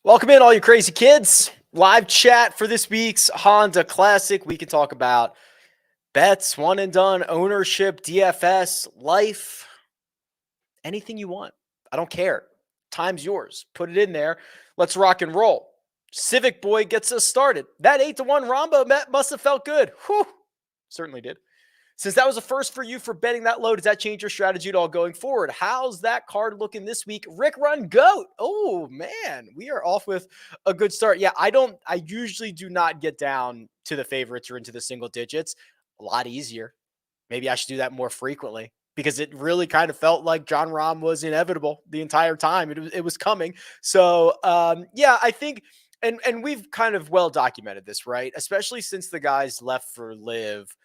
Welcome in, all you crazy kids. Live chat for this week's Honda Classic. We can talk about bets, one and done, ownership, DFS, life, anything you want. I don't care. Time's yours. Put it in there. Let's rock and roll. Civic Boy gets us started. That 8-1 Rombo must have felt good. Whew. Certainly did. Since that was a first for you for betting that low, does that change your strategy at all going forward? How's that card looking this week? Rick Run Goat. Oh, man. We are off with a good start. Yeah, I usually do not get down to the favorites or into the single digits. A lot easier. Maybe I should do that more frequently because it really kind of felt like John Rahm was inevitable the entire time. It was coming. So, yeah, I think, and we've kind of well documented this, right? Especially since the guys left for Live.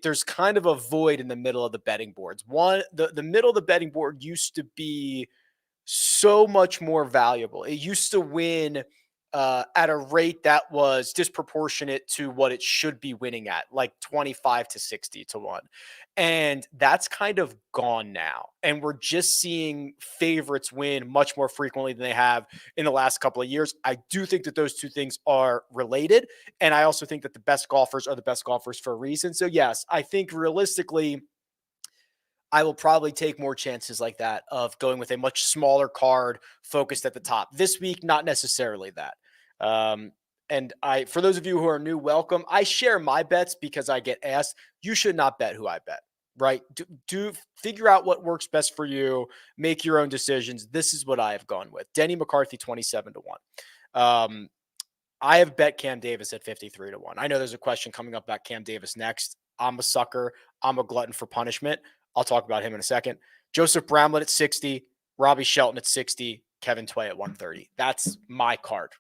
There's kind of a void in the middle of the betting boards. The middle of the betting board used to be so much more valuable. It used to win at a rate that was disproportionate to what it should be winning at, like 25 to 60 to 1. And that's kind of gone now. And we're just seeing favorites win much more frequently than they have in the last couple of years. I do think that those two things are related. And I also think that the best golfers are the best golfers for a reason. So yes, I think realistically, I will probably take more chances like that of going with a much smaller card focused at the top. This week, not necessarily that. And for those of you who are new, welcome. I share my bets because I get asked. You should not bet who I bet, right? Do figure out what works best for you. Make your own decisions. This is what I have gone with. Denny McCarthy, 27 to 1. I have bet Cam Davis at 53 to 1. I know there's a question coming up about Cam Davis next. I'm a sucker. I'm a glutton for punishment. I'll talk about him in a second. Joseph Bramlett at 60, Robbie Shelton at 60, Kevin Tway at 130. That's my card.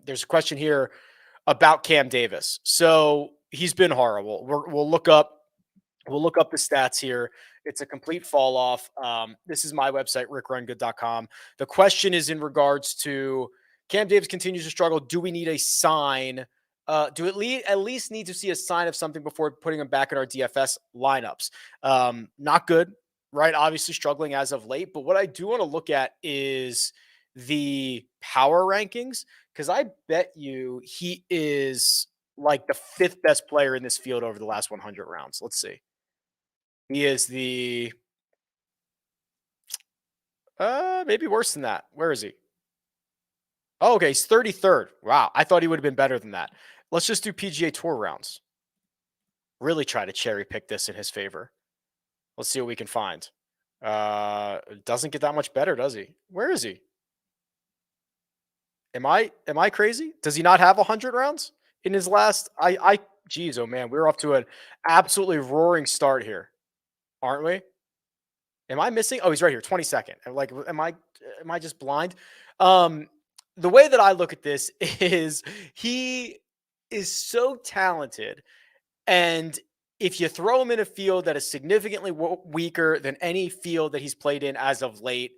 There's a question here about Cam Davis. So he's been horrible. We'll look up the stats here. It's a complete fall off. This is my website, RickRunGood.com. The question is in regards to Cam Davis continues to struggle. Do we need a sign? Do it at least need to see a sign of something before putting him back in our DFS lineups? Not good, right? Obviously struggling as of late. But what I do want to look at is the power rankings, because I bet you he is like the 5th best player in this field over the last 100 rounds. Let's see. He is maybe worse than that. Where is he? Oh, okay. He's 33rd. Wow. I thought he would have been better than that. Let's just do PGA Tour rounds. Really try to cherry pick this in his favor. Let's see what we can find. Doesn't get that much better, does he? Where is he? Am I crazy? Does he not have 100 rounds in his last? Geez, oh man, we're off to an absolutely roaring start here, aren't we? Am I missing? Oh, he's right here, 22nd. Like, am I just blind? The way that I look at this is he is so talented, and if you throw him in a field that is significantly weaker than any field that he's played in as of late,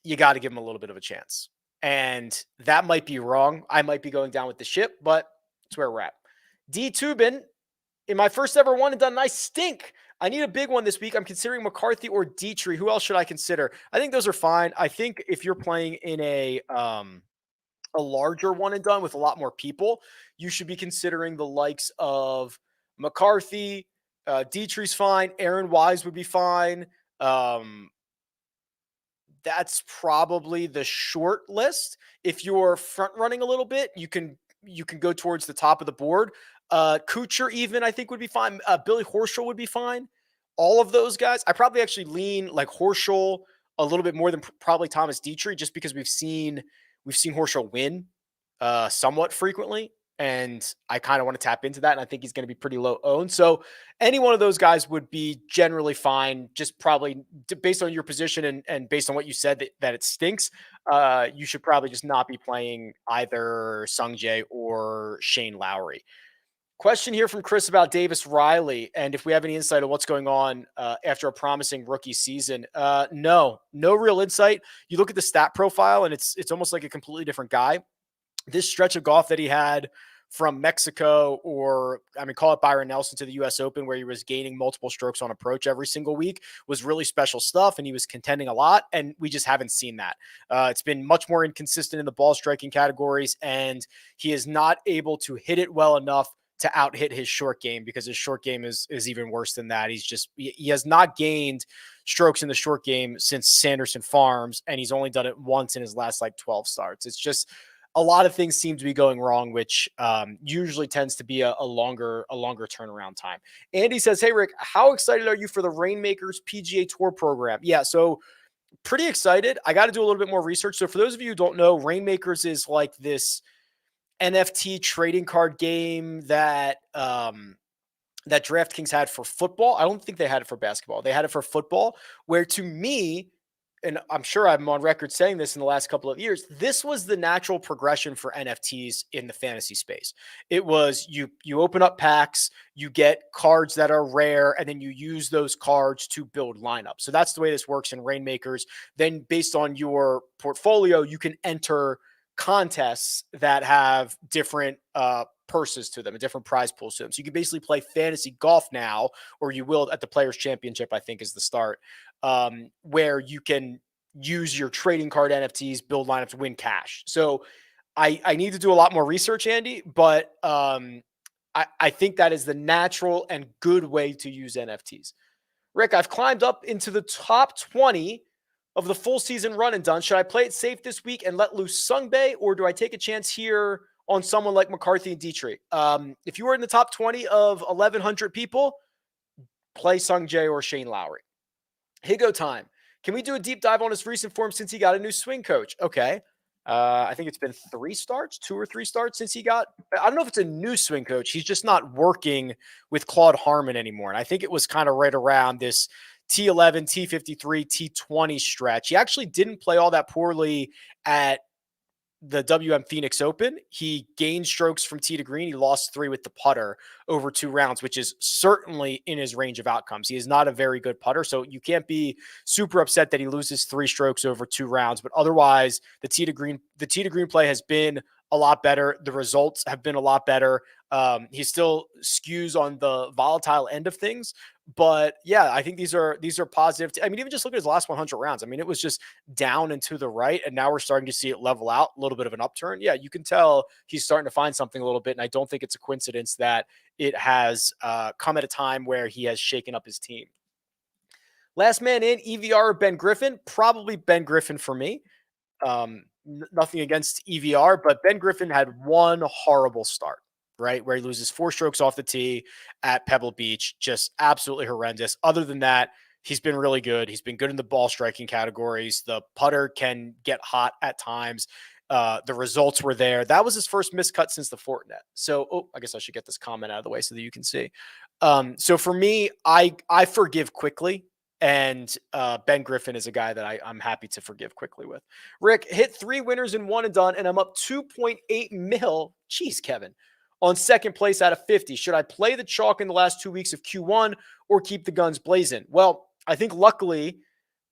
you got to give him a little bit of a chance. And that might be wrong. I might be going down with the ship, but it's where we're at. D. Tubin, in my first ever one and done, I stink. I need a big one this week. I'm considering McCarthy or Dietrich. Who else should I consider? I think those are fine. I think if you're playing in a larger one and done with a lot more people, you should be considering the likes of McCarthy, Dietrich's fine. Aaron Wise would be fine. That's probably the short list. If you're front running a little bit, you can go towards the top of the board. Kuchar even I think would be fine. Billy Horschel would be fine. All of those guys, I probably actually lean like Horschel a little bit more than probably Thomas Dietrich, just because we've seen Horschel win somewhat frequently. And I kind of want to tap into that. And I think he's going to be pretty low owned. So any one of those guys would be generally fine, just probably based on your position and based on what you said that it stinks. You should probably just not be playing either Sungjae or Shane Lowry. Question here from Chris about Davis Riley, and if we have any insight on what's going on after a promising rookie season. No real insight. You look at the stat profile, and it's almost like a completely different guy. This stretch of golf that he had from Mexico, or call it Byron Nelson to the US Open, where he was gaining multiple strokes on approach every single week, was really special stuff. And he was contending a lot. And we just haven't seen that. It's been much more inconsistent in the ball striking categories. And he is not able to hit it well enough to out hit his short game, because his short game is even worse than that. He has not gained strokes in the short game since Sanderson Farms. And he's only done it once in his last 12 starts. It's just, a lot of things seem to be going wrong, which usually tends to be a longer turnaround time. Andy says, hey, Rick, how excited are you for the Rainmakers PGA Tour program? Yeah, so pretty excited. I got to do a little bit more research. So for those of you who don't know, Rainmakers is like this NFT trading card game that that DraftKings had for football. I don't think they had it for basketball. They had it for football, where to me, and I'm sure I'm on record saying this in the last couple of years, this was the natural progression for NFTs in the fantasy space. It was you open up packs, you get cards that are rare, and then you use those cards to build lineups. So that's the way this works in Rainmakers. Then based on your portfolio, you can enter contests that have different purses to them, a different prize pools to them. So you can basically play fantasy golf now, or you will at the Players Championship, I think is the start, where you can use your trading card NFTs, build lineups, win cash. So I need to do a lot more research, Andy, but I think that is the natural and good way to use NFTs. Rick, I've climbed up into the top 20 of the full season run and done. Should I play it safe this week and let loose Sungjae, or do I take a chance here on someone like McCarthy and Dietrich? If you were in the top 20 of 1,100 people, play Sungjae or Shane Lowry. Higgo time. Can we do a deep dive on his recent form since he got a new swing coach? Okay. I think it's been 2 or 3 starts since he got, I don't know if it's a new swing coach. He's just not working with Claude Harmon anymore. And I think it was kind of right around this T11, T53, T20 stretch. He actually didn't play all that poorly at the WM Phoenix Open. He gained strokes from tee to green. He lost 3 with the putter over 2 rounds, which is certainly in his range of outcomes. He is not a very good putter, so you can't be super upset that he loses 3 strokes over 2 rounds. But otherwise, the tee to green play has been a lot better. The results have been a lot better. He still skews on the volatile end of things, but yeah, I think these are positive. Even just look at his last 100 rounds. It was just down and to the right, and now we're starting to see it level out, a little bit of an upturn. Yeah, you can tell he's starting to find something a little bit, and I don't think it's a coincidence that it has come at a time where he has shaken up his team. Last man in, EVR or Ben Griffin? Probably Ben Griffin for me. Nothing against EVR, but Ben Griffin had one horrible start, right? Where he loses 4 strokes off the tee at Pebble Beach. Just absolutely horrendous. Other than that, he's been really good. He's been good in the ball striking categories. The putter can get hot at times. The results were there. That was his first miscut since the Fortinet. So, I guess I should get this comment out of the way so that you can see. So for me, I forgive quickly. And Ben Griffin is a guy that I'm happy to forgive quickly with. Rick, hit 3 winners in one and done, and I'm up 2.8 mil. Jeez, Kevin. On second place out of 50. Should I play the chalk in the last 2 weeks of Q1 or keep the guns blazing? Well, I think luckily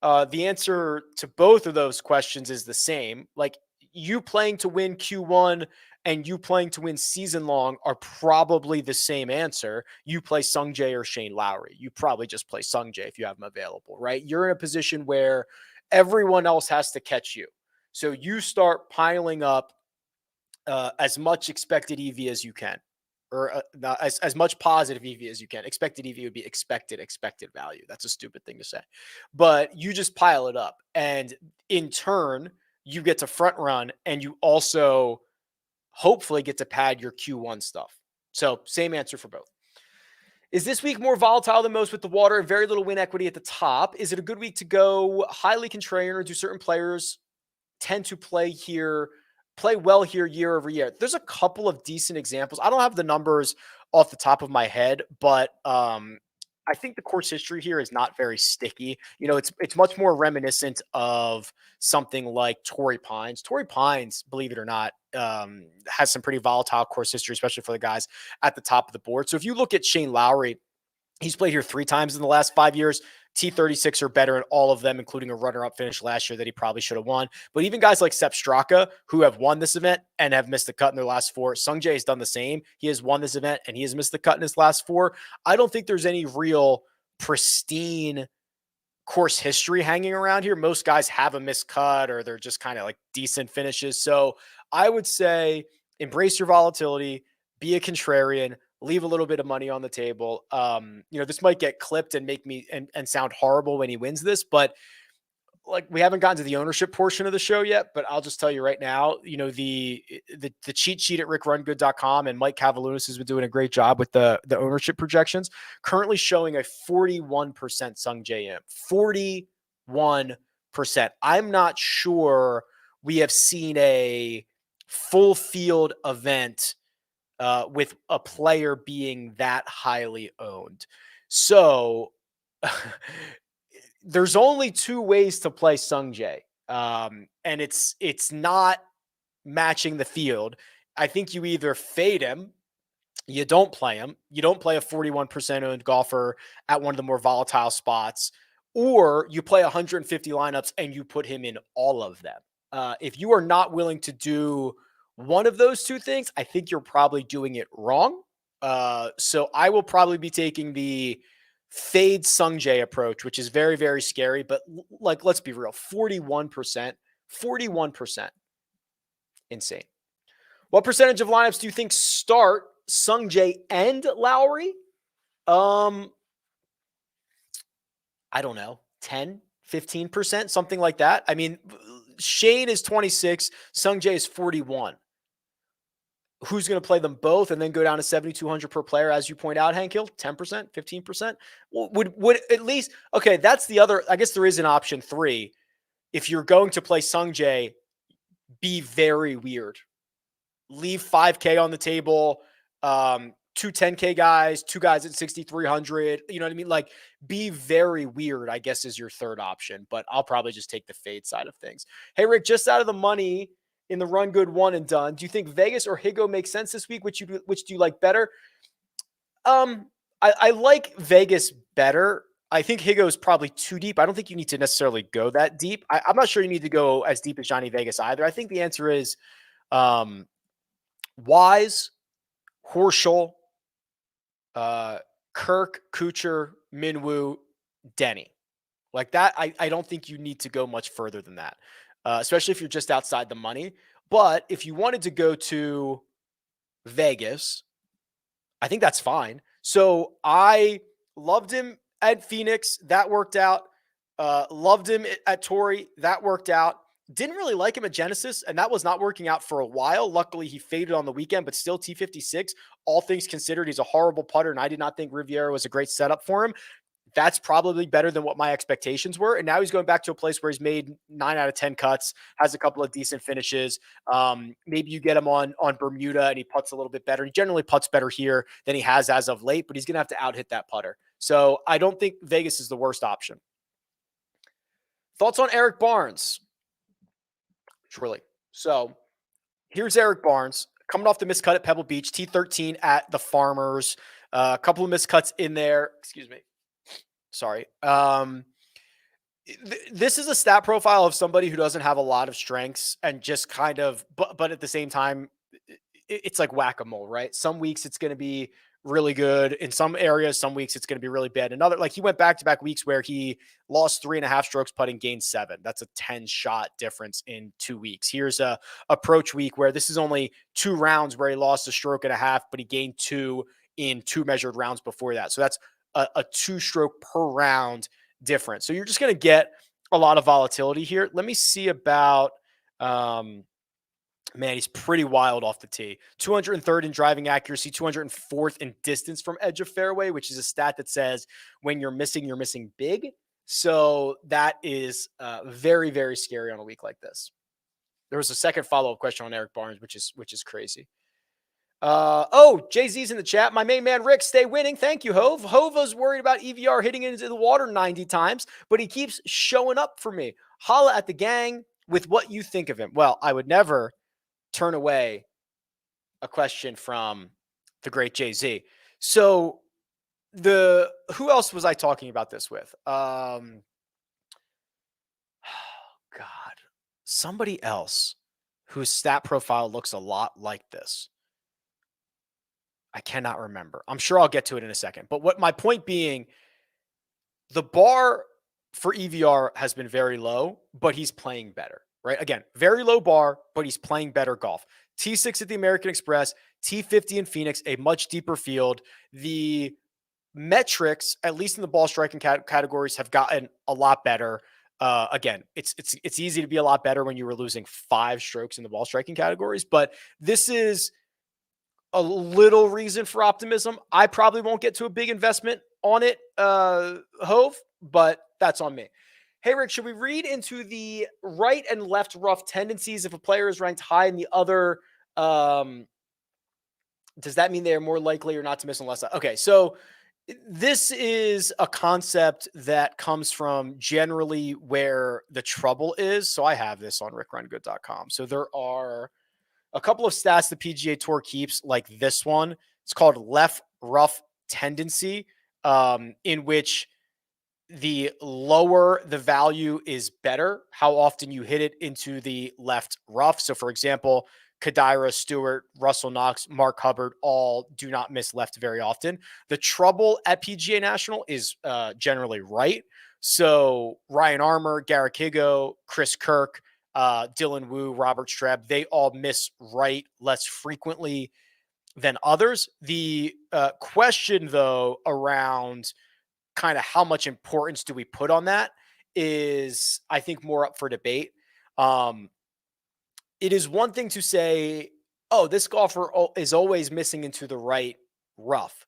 the answer to both of those questions is the same. Like, you playing to win Q1 and you playing to win season long are probably the same answer. You play Sungjae or Shane Lowry. You probably just play Sungjae if you have him available, right? You're in a position where everyone else has to catch you. So you start piling up as much expected EV as you can. or as much positive EV as you can. Expected EV would be expected value. That's a stupid thing to say, but you just pile it up, and in turn, you get to front run, and you also hopefully get to pad your Q1 stuff. So same answer for both. Is this week more volatile than most with the water and very little win equity at the top? Is it a good week to go highly contrarian, or do certain players tend to play well here year over year? There's a couple of decent examples. I don't have the numbers off the top of my head, but I think the course history here is not very sticky. It's much more reminiscent of something like Torrey Pines. Torrey Pines, believe it or not, has some pretty volatile course history, especially for the guys at the top of the board. So if you look at Shane Lowry, he's played here 3 times in the last 5 years. T36 or better in all of them, including a runner-up finish last year that he probably should have won. But even guys like Sepp Straka, who have won this event and have missed the cut in their last 4. Sungjae has done the same. He has won this event and he has missed the cut in his last 4. I don't think there's any real pristine course history hanging around here. Most guys have a missed cut, or they're just kind of like decent finishes. So I would say embrace your volatility, be a contrarian, leave a little bit of money on the table. This might get clipped and make me and sound horrible when he wins this, but like, we haven't gotten to the ownership portion of the show yet, but I'll just tell you right now, the cheat sheet at RickRunGood.com, and Mike Cavalunas has been doing a great job with the ownership projections, currently showing a 41% Sungjae Im. 41%. I'm not sure we have seen a full field event with a player being that highly owned. So there's only 2 ways to play Sungjae. And it's not matching the field. I think you either fade him, you don't play him, you don't play a 41% owned golfer at one of the more volatile spots, or you play 150 lineups and you put him in all of them. If you are not willing to do one of those 2 things, I think you're probably doing it wrong. So I will probably be taking the fade Sungjae approach, which is very, very scary. But like, let's be real, 41%, insane. What percentage of lineups do you think start Sungjae and Lowry? I don't know, 10, 15%, something like that. I mean, Shane is 26, Sungjae is 41. Who's going to play them both and then go down to 7,200 per player, as you point out, Hank Hill? 10%, 15%? Would at least, okay, that's the other, I guess there is an option 3. If you're going to play Sungjae, be very weird. Leave 5K on the table, 2 10K guys, 2 guys at 6,300. You know what I mean? Like, be very weird, I guess, is your third option. But I'll probably just take the fade side of things. Hey, Rick, just out of the money in the Run Good one and done, do you think Vegas or Higgo make sense this week? Which do you like better? I like Vegas better. I think Higgo is probably too deep. I don't think you need to necessarily go that deep. I'm not sure you need to go as deep as Johnny Vegas either. I think the answer is Wise, Horschel, Kirk, Kuchar, Minwoo, Denny. Like that, I don't think you need to go much further than that. Especially if you're just outside the money. But if you wanted to go to Vegas, I think that's fine. So I loved him at Phoenix. That worked out. Loved him at Torrey. That worked out. Didn't really like him at Genesis, and that was not working out for a while. Luckily, he faded on the weekend, but still T56. All things considered, he's a horrible putter, and I did not think Riviera was a great setup for him. That's probably better than what my expectations were. And now he's going back to a place where he's made 9 out of 10 cuts, has a couple of decent finishes. Maybe you get him on Bermuda and he putts a little bit better. He generally putts better here than he has as of late, but he's going to have to out-hit that putter. So I don't think Vegas is the worst option. Thoughts on Eric Barnes? Surely. So here's Eric Barnes coming off the miscut at Pebble Beach, T13 at the Farmers. A couple of miscuts in there. Excuse me. Sorry. This is a stat profile of somebody who doesn't have a lot of strengths and just kind of, but at the same time, it's like whack-a-mole, right? Some weeks it's going to be really good. In some areas, some weeks, it's going to be really bad. Another, like he went back-to-back weeks where he lost 3.5 strokes putting, gained 7. That's a 10-shot difference in 2 weeks. Here's a approach week where this is only 2 rounds where he lost a stroke and a half, but he gained 2 in 2 measured rounds before that. So that's a 2-stroke per round difference. So you're just going to get a lot of volatility here. Let me see about, man, he's pretty wild off the tee. 203rd in driving accuracy, 204th in distance from edge of fairway, which is a stat that says when you're missing big. So that is very, very scary on a week like this. There was a second follow-up question on Eric Barnes, which is crazy. Jay-Z's in the chat. My main man, Rick, stay winning. Thank you, Hove. Hova's worried about EVR hitting into the water 90 times, but he keeps showing up for me. Holla at the gang with what you think of him. Well, I would never turn away a question from the great Jay-Z. So who else was I talking about this with? God, somebody else whose stat profile looks a lot like this. I cannot remember. I'm sure I'll get to it in a second. But what my point being, the bar for EVR has been very low, but he's playing better, right? Again, very low bar, but he's playing better golf. T6 at the American Express, T50 in Phoenix, a much deeper field. The metrics, at least in the ball striking categories, have gotten a lot better. Again, it's easy to be a lot better when you were losing 5 strokes in the ball striking categories, but this is a little reason for optimism. I probably won't get to a big investment on it, Hove, but that's on me. Hey, Rick, should we read into the right and left rough tendencies if a player is ranked high in the other? Does that mean they're more likely or not to miss unless? Okay, so this is a concept that comes from generally where the trouble is. So I have this on RickRunGood.com. So there are a couple of stats the PGA Tour keeps, like this one. It's called left rough tendency, in which the lower the value is better, how often you hit it into the left rough. So, for example, Kadira, Stewart, Russell Knox, Mark Hubbard all do not miss left very often. The trouble at PGA National is generally right. So Ryan Armour, Garrick Higgo, Chris Kirk, Dylan Wu, Robert Streb, they all miss right less frequently than others. The question, though, around kind of how much importance do we put on that is, I think, more up for debate. It is one thing to say, oh, this golfer is always missing into the right rough.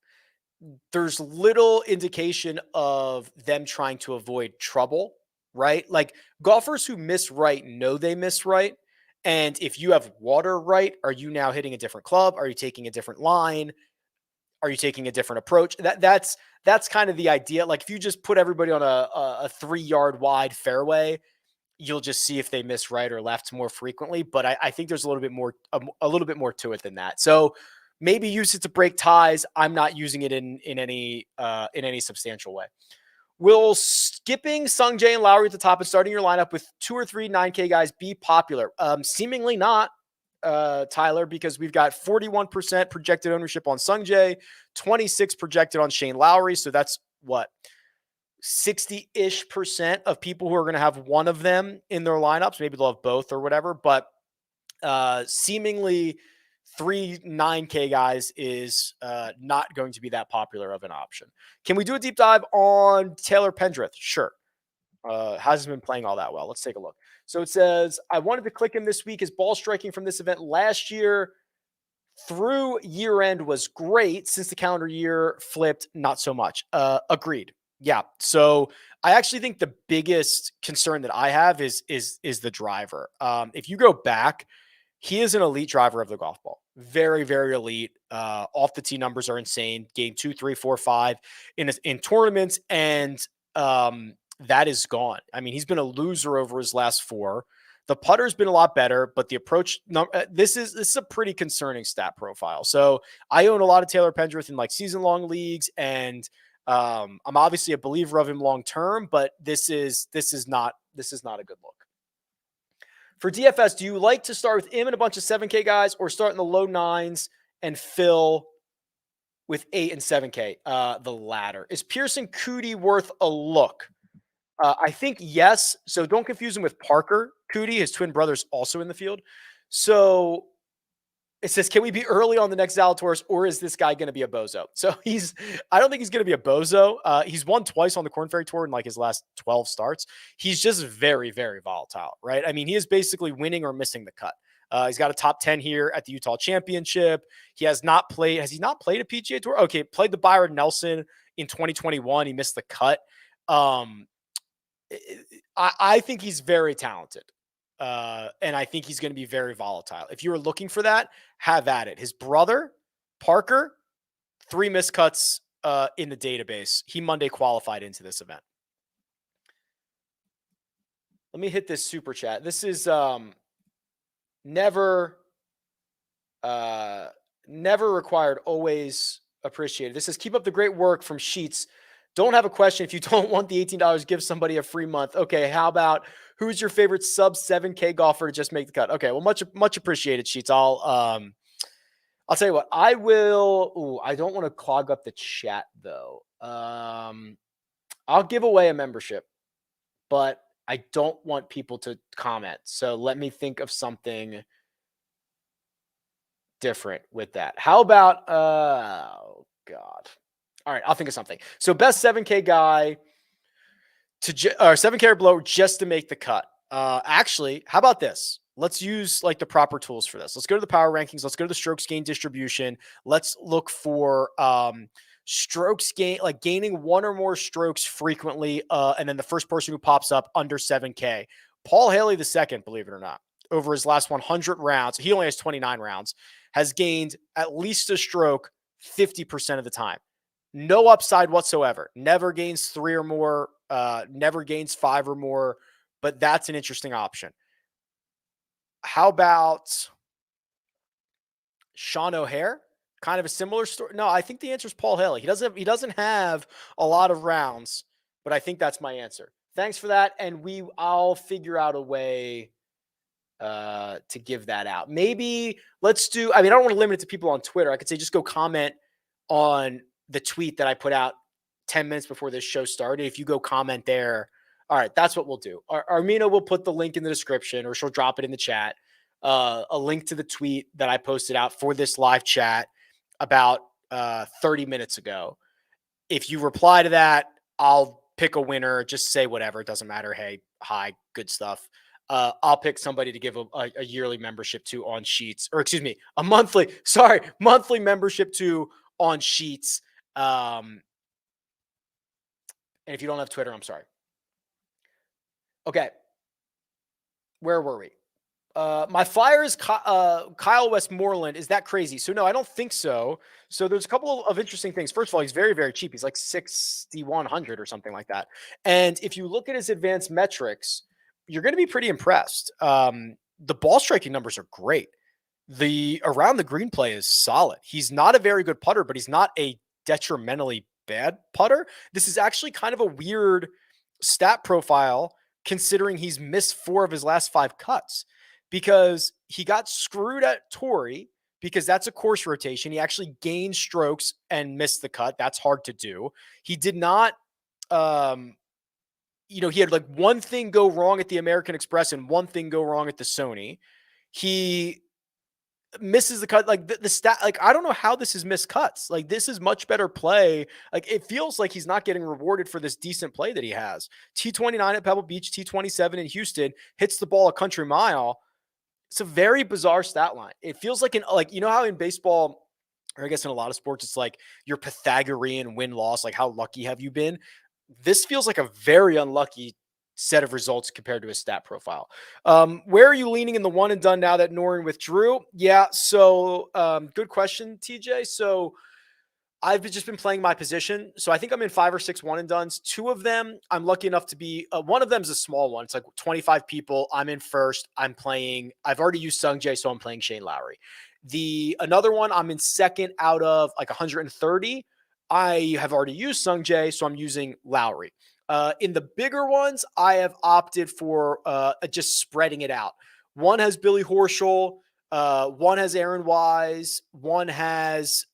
There's little indication of them trying to avoid trouble, right? Like golfers who miss right know they miss right. And if you have water right, are you now hitting a different club? Are you taking a different line? Are you taking a different approach? That's kind of the idea. Like if you just put everybody on a 3-yard wide fairway, you'll just see if they miss right or left more frequently. But I think there's a little bit more to it than that. So maybe use it to break ties. I'm not using it in any substantial way. Will skipping Sungjae and Lowry at the top and starting your lineup with 2 or 3 9K guys be popular? Seemingly not, Tyler, because we've got 41% projected ownership on Sungjae, 26 projected on Shane Lowry. So that's what, 60-ish% of people who are going to have one of them in their lineups. Maybe they'll have both or whatever, but seemingly 3 9K guys is not going to be that popular of an option. Can we do a deep dive on Taylor Pendrith? Sure. Hasn't been playing all that well. Let's take a look. So it says, I wanted to click him this week. His ball striking from this event last year through year end was great. Since the calendar year flipped, not so much. Agreed. Yeah. So I actually think the biggest concern that I have is the driver. If you go back, he is an elite driver of the golf ball. Very, very elite. Off the tee numbers are insane. Game 2, 3, 4, 5 in tournaments. And that is gone. I mean, he's been a loser over his last 4. The putter's been a lot better, but the approach, this is a pretty concerning stat profile. So I own a lot of Taylor Pendrith in like season-long leagues, and I'm obviously a believer of him long-term, but this is not a good look. For DFS, do you like to start with him and a bunch of 7K guys, or start in the low 9s and fill with 8 and 7K, the latter. Is Pearson Coody worth a look? I think yes. So don't confuse him with Parker Coody. His twin brother's also in the field. So it says, can we be early on the next Zalatoris, or is this guy going to be a bozo? So I don't think he's going to be a bozo. He's won twice on the Korn Ferry Tour in like his last 12 starts. He's just very, very volatile, right? I mean, he is basically winning or missing the cut. He's got a top 10 here at the Utah Championship. He has not played. Has he not played a PGA Tour? Okay, played the Byron Nelson in 2021. He missed the cut. I think he's very talented. And I think he's going to be very volatile. If you were looking for that, have at it. His brother, Parker, 3 miscuts in the database. He Monday qualified into this event. Let me hit this super chat. This is never required, always appreciated. This says, keep up the great work from Sheets. Don't have a question. If you don't want the $18, give somebody a free month. Okay, how about who's your favorite sub 7K golfer to just make the cut? Okay, well, much appreciated, Sheets. I'll tell you what. I will. Ooh, I don't want to clog up the chat though. I'll give away a membership, but I don't want people to comment. So let me think of something different with that. How about? Oh God. All right, I'll think of something. So best 7K guy to 7K or below just to make the cut. Actually, how about this? Let's use like the proper tools for this. Let's go to the power rankings. Let's go to the strokes gain distribution. Let's look for strokes gain, like gaining 1 or more strokes frequently. And then the first person who pops up under 7K. Paul Haley II, believe it or not, over his last 100 rounds, he only has 29 rounds, has gained at least a stroke 50% of the time. No upside whatsoever. Never gains 3 or more. Never gains 5 or more. But that's an interesting option. How about Sean O'Hare? Kind of a similar story. No, I think the answer is Paul Haley. He doesn't have a lot of rounds, but I think that's my answer. Thanks for that, and I'll figure out a way to give that out. Maybe let's do. I mean, I don't want to limit it to people on Twitter. I could say just go comment on the tweet that I put out 10 minutes before this show started. If you go comment there, all right, that's what we'll do. Armina will put the link in the description, or she'll drop it in the chat. A link to the tweet that I posted out for this live chat about 30 minutes ago. If you reply to that, I'll pick a winner. Just say whatever. It doesn't matter. Hey, hi, good stuff. I'll pick somebody to give a yearly membership to on Sheets, or excuse me, monthly membership to on Sheets. And if you don't have Twitter, I'm sorry. Okay. Where were we? My flyer is Kyle Westmoreland. Is that crazy? So no, I don't think so. So there's a couple of interesting things. First of all, he's very, very cheap. He's like 6,100 or something like that. And if you look at his advanced metrics, you're going to be pretty impressed. The ball striking numbers are great. The around the green play is solid. He's not a very good putter, but he's not a detrimentally bad putter. This is actually kind of a weird stat profile considering he's missed 4 of his last 5 cuts, because he got screwed at Torrey because that's a course rotation. He actually gained strokes and missed the cut. That's hard to do. He did not, he had like one thing go wrong at the American Express and one thing go wrong at the Sony. He misses the cut. Like the stat, like, I don't know how this is missed cuts. Like, this is much better play. Like, it feels like he's not getting rewarded for this decent play that he has. T29 at Pebble Beach, T27 in Houston, hits the ball a country mile. It's a very bizarre stat line. It feels like how in baseball, or I guess in a lot of sports, it's like your Pythagorean win-loss, like how lucky have you been? This feels like a very unlucky set of results compared to his stat profile. Where are you leaning in the one and done now that Noren withdrew? Yeah, so good question, TJ. So I've just been playing my position. So I think I'm in 5 or 6 one and dones. 2 of them, I'm lucky enough to be, one of them is a small one. It's like 25 people. I'm in first. I've already used Sungjae, so I'm playing Shane Lowry. Another one, I'm in second out of like 130. I have already used Sungjae, so I'm using Lowry. In the bigger ones, I have opted for just spreading it out. One has Billy Horschel. One has Aaron Wise. One has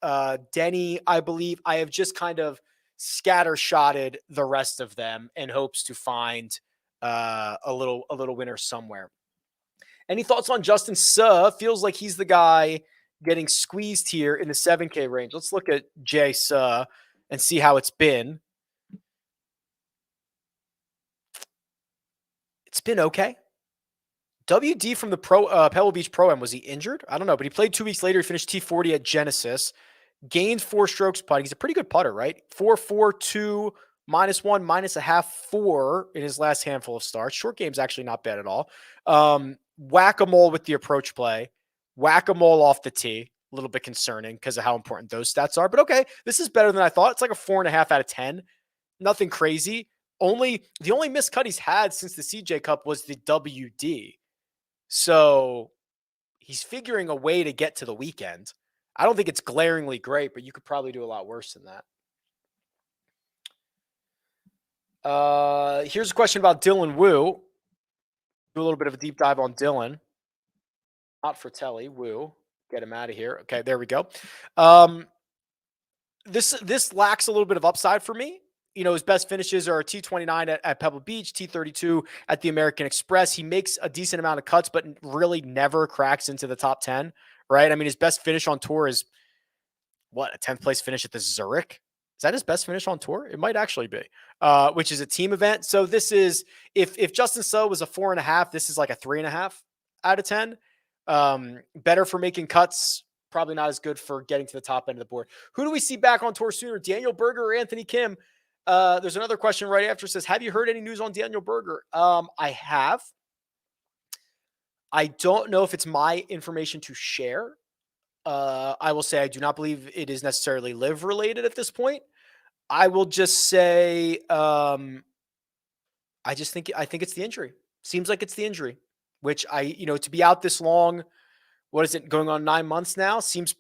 Denny, I believe. I have just kind of scattershotted the rest of them in hopes to find a little winner somewhere. Any thoughts on Justin Suh? Feels like he's the guy getting squeezed here in the 7K range. Let's look at Jay Suh and see how it's been. It's been okay. WD from the Pebble Beach Pro-Am, was he injured? I don't know, but he played 2 weeks later. He finished T40 at Genesis. Gained 4 strokes putting. He's a pretty good putter, right? 4.42, -1, -0.5, 4 in his last handful of starts. Short game's actually not bad at all. Whack-a-mole with the approach play. Whack-a-mole off the tee. A little bit concerning because of how important those stats are. But okay, this is better than I thought. It's like a 4.5 out of 10. Nothing crazy. The only missed cut he's had since the CJ Cup was the WD. So he's figuring a way to get to the weekend. I don't think it's glaringly great, but you could probably do a lot worse than that. Here's a question about Dylan Wu. Do a little bit of a deep dive on Dylan. Not Fratelli, Wu. Get him out of here. Okay, there we go. This lacks a little bit of upside for me. You know, his best finishes are T29 at Pebble Beach, T32 at the American Express. He makes a decent amount of cuts, but really never cracks into the top 10, right? I mean, his best finish on tour is, what, a 10th place finish at the Zurich? Is that his best finish on tour? It might actually be, which is a team event. So this is, if Justin Suh was a 4.5, this is like a 3.5 out of 10. Better for making cuts, probably not as good for getting to the top end of the board. Who do we see back on tour sooner, Daniel Berger or Anthony Kim? There's another question right after. It says, have you heard any news on Daniel Berger? I have. I don't know if it's my information to share. I will say I do not believe it is necessarily live related at this point. I will just say I think it's the injury. Seems like it's the injury, which to be out this long, what is it, going on 9 months now? Seems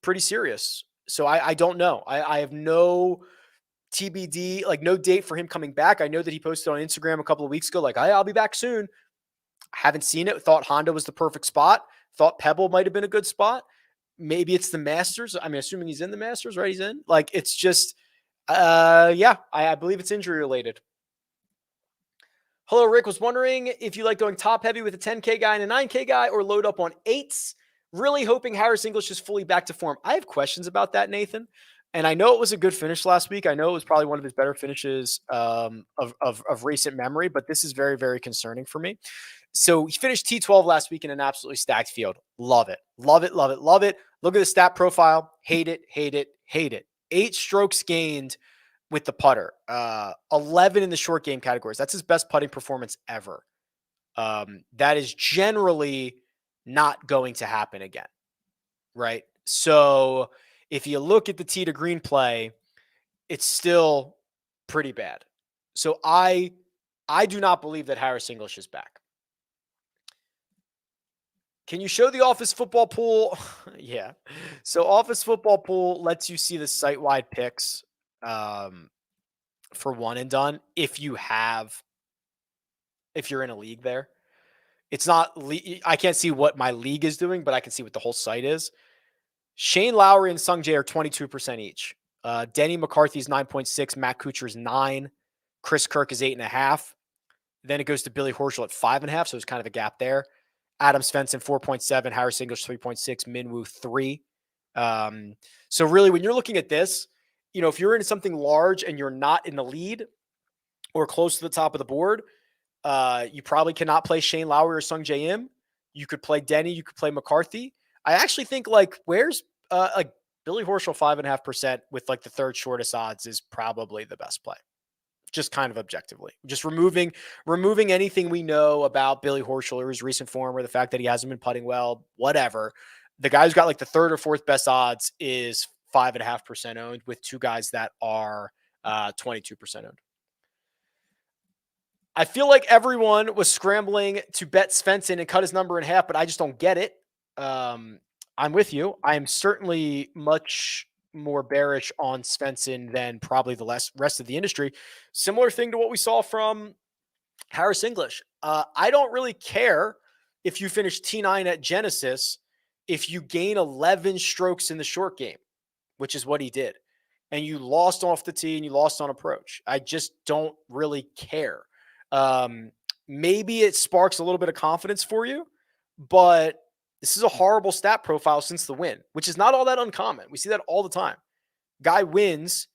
pretty serious. So I don't know. I have no TBD, like no date for him coming back. I know that he posted on Instagram a couple of weeks ago, like, I'll be back soon. I haven't seen it. Thought Honda was the perfect spot. Thought Pebble might have been a good spot. Maybe it's the Masters. I mean, assuming he's in the Masters, right? He's in. Like, it's just, I believe it's injury related. Hello, Rick. Was wondering if you like going top heavy with a 10K guy and a 9K guy, or load up on 8s. Really hoping Harris English is fully back to form. I have questions about that, Nathan. And I know it was a good finish last week. I know it was probably one of his better finishes of recent memory, but this is very, very concerning for me. So he finished T12 last week in an absolutely stacked field. Love it. Love it, love it, love it. Look at the stat profile. Hate it, hate it, hate it. 8 strokes gained with the putter. 11 in the short game categories. That's his best putting performance ever. That is generally not going to happen again, right? So if you look at the tee to green play, it's still pretty bad. So I do not believe that Harris English is back. Can you show the Office Football Pool? Yeah. So Office Football Pool lets you see the site-wide picks for one and done if you're in a league there. It's not, I can't see what my league is doing, but I can see what the whole site is. Shane Lowry and Sungjae are 22% each. Denny McCarthy is 9.6. Matt Kuchar is 9. Chris Kirk is 8.5. Then it goes to Billy Horschel at 5.5. So there's kind of a gap there. Adam Svensson, 4.7. Harris English, 3.6. Minwoo, 3. So really, when you're looking at this, if you're in something large and you're not in the lead or close to the top of the board, you probably cannot play Shane Lowry or Sungjae Im. You could play Denny. You could play McCarthy. I actually think where's Billy Horschel 5.5% with the third shortest odds is probably the best play. Just kind of objectively, just removing anything we know about Billy Horschel or his recent form or the fact that he hasn't been putting well, whatever. The guy who's got the third or fourth best odds is 5.5% owned, with 2 guys that are 22% owned. I feel like everyone was scrambling to bet Svensson and cut his number in half, but I just don't get it. I'm with you. I am certainly much more bearish on Svensson than probably the rest of the industry. Similar thing to what we saw from Harris English. I don't really care if you finish T9 at Genesis, if you gain 11 strokes in the short game, which is what he did, and you lost off the tee and you lost on approach. I just don't really care. Maybe it sparks a little bit of confidence for you, but this is a horrible stat profile since the win, which is not all that uncommon. We see that all the time. Guy wins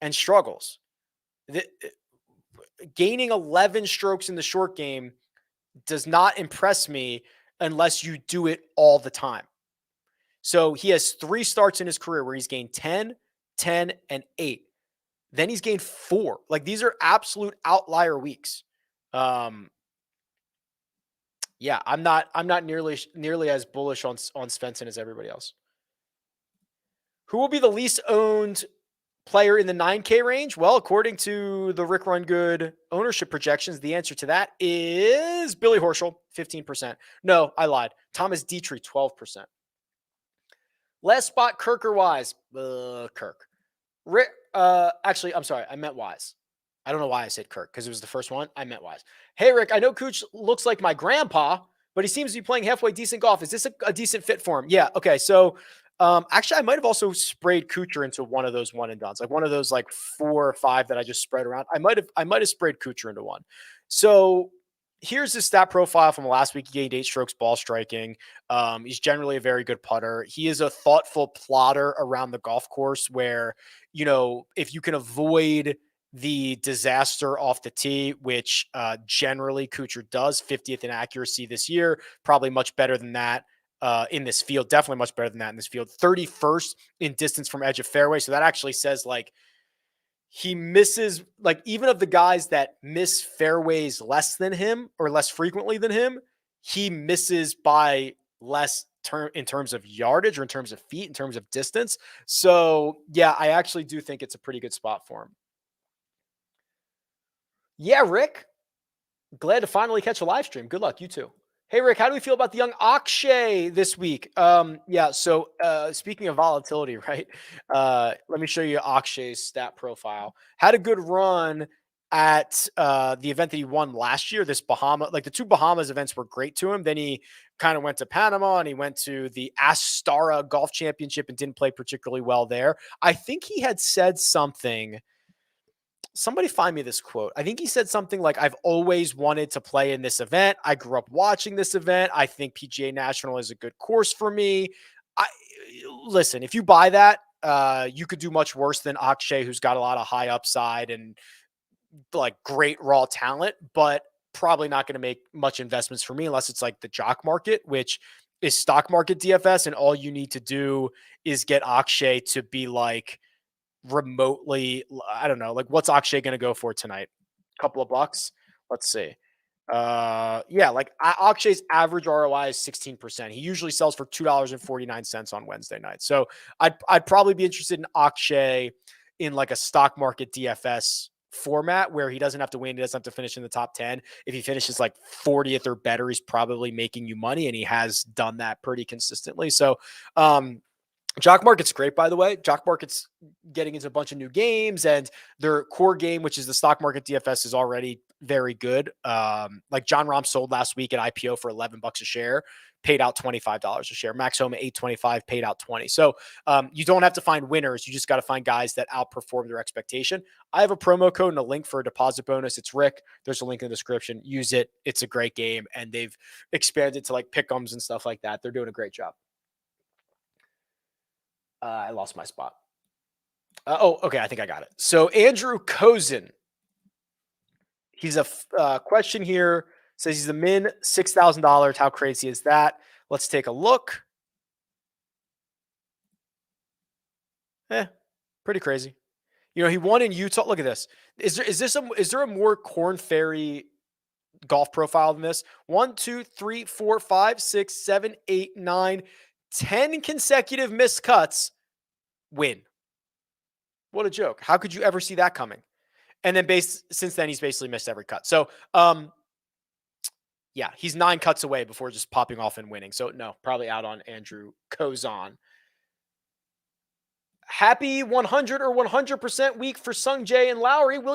and struggles. Gaining 11 strokes in the short game does not impress me unless you do it all the time. So he has 3 starts in his career where he's gained 10, 10, and 8. Then he's gained 4. Like, these are absolute outlier weeks. Yeah, I'm not nearly as bullish on Svensson as everybody else. Who will be the least owned player in the 9K range? Well, according to the RickRunGood ownership projections, the answer to that is Billy Horschel, 15%. No, I lied. Thomas Dietrich, 12%. Last spot, Kirk or Wise? Kirk. Rick, actually, I'm sorry. I meant Wise. I don't know why I said Kirk, because it was the first one. I meant Wise. Hey, Rick, I know Cooch looks like my grandpa, but he seems to be playing halfway decent golf. Is this a decent fit for him? Yeah. Okay. So, actually, I might have also sprayed Kuchar into one of those one and dones, like one of those like 4 or 5 that I just spread around. I might have sprayed Kuchar into one. So here's his stat profile from last week. He gained 8 strokes ball striking. He's generally a very good putter. He is a thoughtful plotter around the golf course where, if you can avoid the disaster off the tee, which generally Kuchar does, 50th in accuracy this year, probably much better than that in this field, definitely much better than that in this field, 31st in distance from edge of fairway. So that actually says like he misses, like even of the guys that miss fairways less than him or less frequently than him, he misses by less in terms of yardage or in terms of feet, in terms of distance. So yeah, I actually do think it's a pretty good spot for him. Yeah, Rick, glad to finally catch a live stream. Good luck. You too. Hey, Rick, how do we feel about the young Akshay this week? Yeah, so speaking of volatility, right? Let me show you Akshay's stat profile. Had a good run at the event that he won last year, this Bahama, like the 2 Bahamas events were great to him. Then he kind of went to Panama and he went to the Astara Golf Championship and didn't play particularly well there. I think he had said something. Somebody find me this quote. I think he said something like, I've always wanted to play in this event. I grew up watching this event. I think PGA National is a good course for me. Listen, if you buy that, you could do much worse than Akshay, who's got a lot of high upside and like great raw talent, but probably not going to make much investments for me unless it's like the Jock market, which is stock market DFS. And all you need to do is get Akshay to be like, remotely, I don't know, like what's Akshay going to go for tonight? A couple of bucks. Let's see. Yeah, like Akshay's average ROI is 16%. He usually sells for $2.49 on Wednesday night. So I'd probably be interested in Akshay in like a stock market DFS format where he doesn't have to win. He doesn't have to finish in the top 10. If he finishes like 40th or better, he's probably making you money, and he has done that pretty consistently. So, Jock Market's great, by the way. Jock Market's getting into a bunch of new games, and their core game, which is the stock market DFS, is already very good. Like John Rahm sold last week at IPO for $11 a share, paid out $25 a share. Max Homa 825, paid out 20. So you don't have to find winners. You just got to find guys that outperform their expectation. I have a promo code and a link for a deposit bonus. It's Rick. There's a link in the description. Use it. It's a great game, and they've expanded to like pick'ems and stuff like that. They're doing a great job. I lost my spot. Okay. I think I got it. So Andrew Kozan, he's a question here. Says he's a min $6,000. How crazy is that? Let's take a look. Pretty crazy. He won in Utah. Look at this. Is there a more Corn Ferry golf profile than this? 1, 2, 3, 4, 5, 6, 7, 8, 9, 10 consecutive missed cuts. Win. What a joke. How could you ever see that coming? And then since then, he's basically missed every cut. So, yeah, he's 9 cuts away before just popping off and winning. So no, probably out on Andrew Kozan. Happy 100 or 100% week for Sungjae and Lowry. Will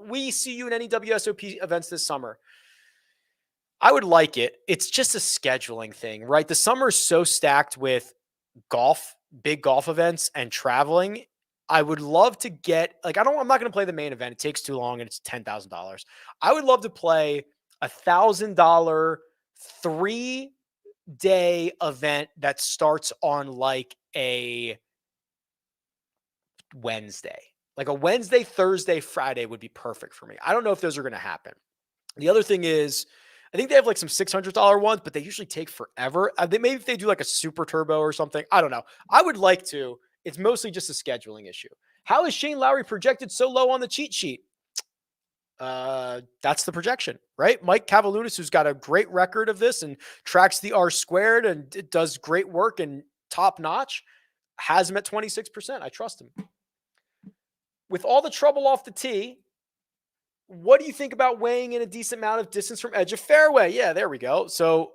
we see you in any WSOP events this summer? I would like it. It's just a scheduling thing, right? The summer is so stacked with golf, big golf events and traveling. I would love to get I'm not going to play the main event. It takes too long and it's $10,000. I would love to play $1,000 3-day event that starts on like a Wednesday. Like a Wednesday, Thursday, Friday would be perfect for me. I don't know if those are going to happen. The other thing is, I think they have like some $600 ones, but they usually take forever. Maybe if they do like a super turbo or something, I don't know. I would like to. It's mostly just a scheduling issue. How is Shane Lowry projected so low on the cheat sheet? That's the projection, right? Mike Cavalunas, who's got a great record of this and tracks the R squared and it does great work and top notch, has him at 26%. I trust him. With all the trouble off the tee, what do you think about weighing in a decent amount of distance from edge of fairway? Yeah, there we go. So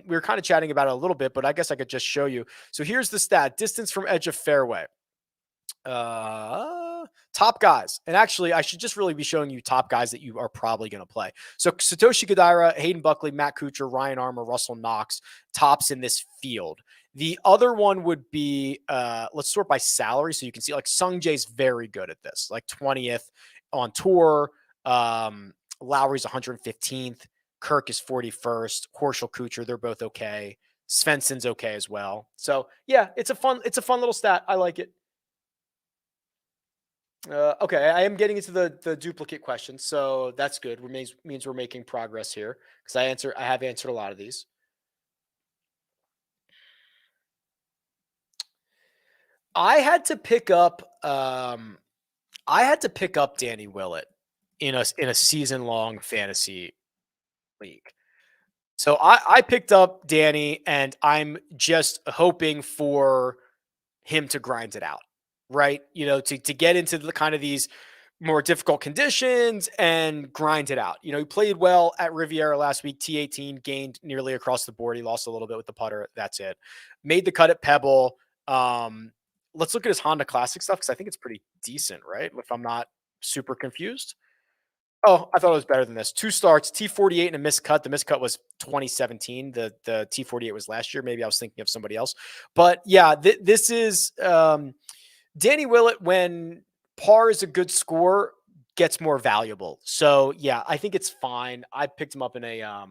we were kind of chatting about it a little bit, but I guess I could just show you. So here's the stat: distance from edge of fairway. Top guys. And actually, I should just really be showing you top guys that you are probably going to play. So Satoshi Kodaira, Hayden Buckley, Matt Kuchar, Ryan Armour, Russell Knox, tops in this field. The other one would be, let's sort by salary. So you can see like Sungjae's very good at this, like 20th on tour. Lowry's 115th. Kirk is 41st. Horschel, Kuchar, they're both okay. Svensson's okay as well. So yeah, it's a fun little stat. I like it. Okay, I am getting into the duplicate questions, so that's good. Means we're making progress here because I have answered a lot of these. I had to pick up Danny Willett in a season-long fantasy league. So I picked up Danny, and I'm just hoping for him to grind it out, right? To get into the kind of these more difficult conditions and grind it out. He played well at Riviera last week, T18, gained nearly across the board. He lost a little bit with the putter. That's it. Made the cut at Pebble. Let's look at his Honda Classic stuff because I think it's pretty decent, right? If I'm not super confused. Oh, I thought it was better than this. 2 starts, T48 and a missed cut. The missed cut was 2017. The T48 was last year. Maybe I was thinking of somebody else. But yeah, this is Danny Willett, when par is a good score, gets more valuable. So yeah, I think it's fine. I picked him up in a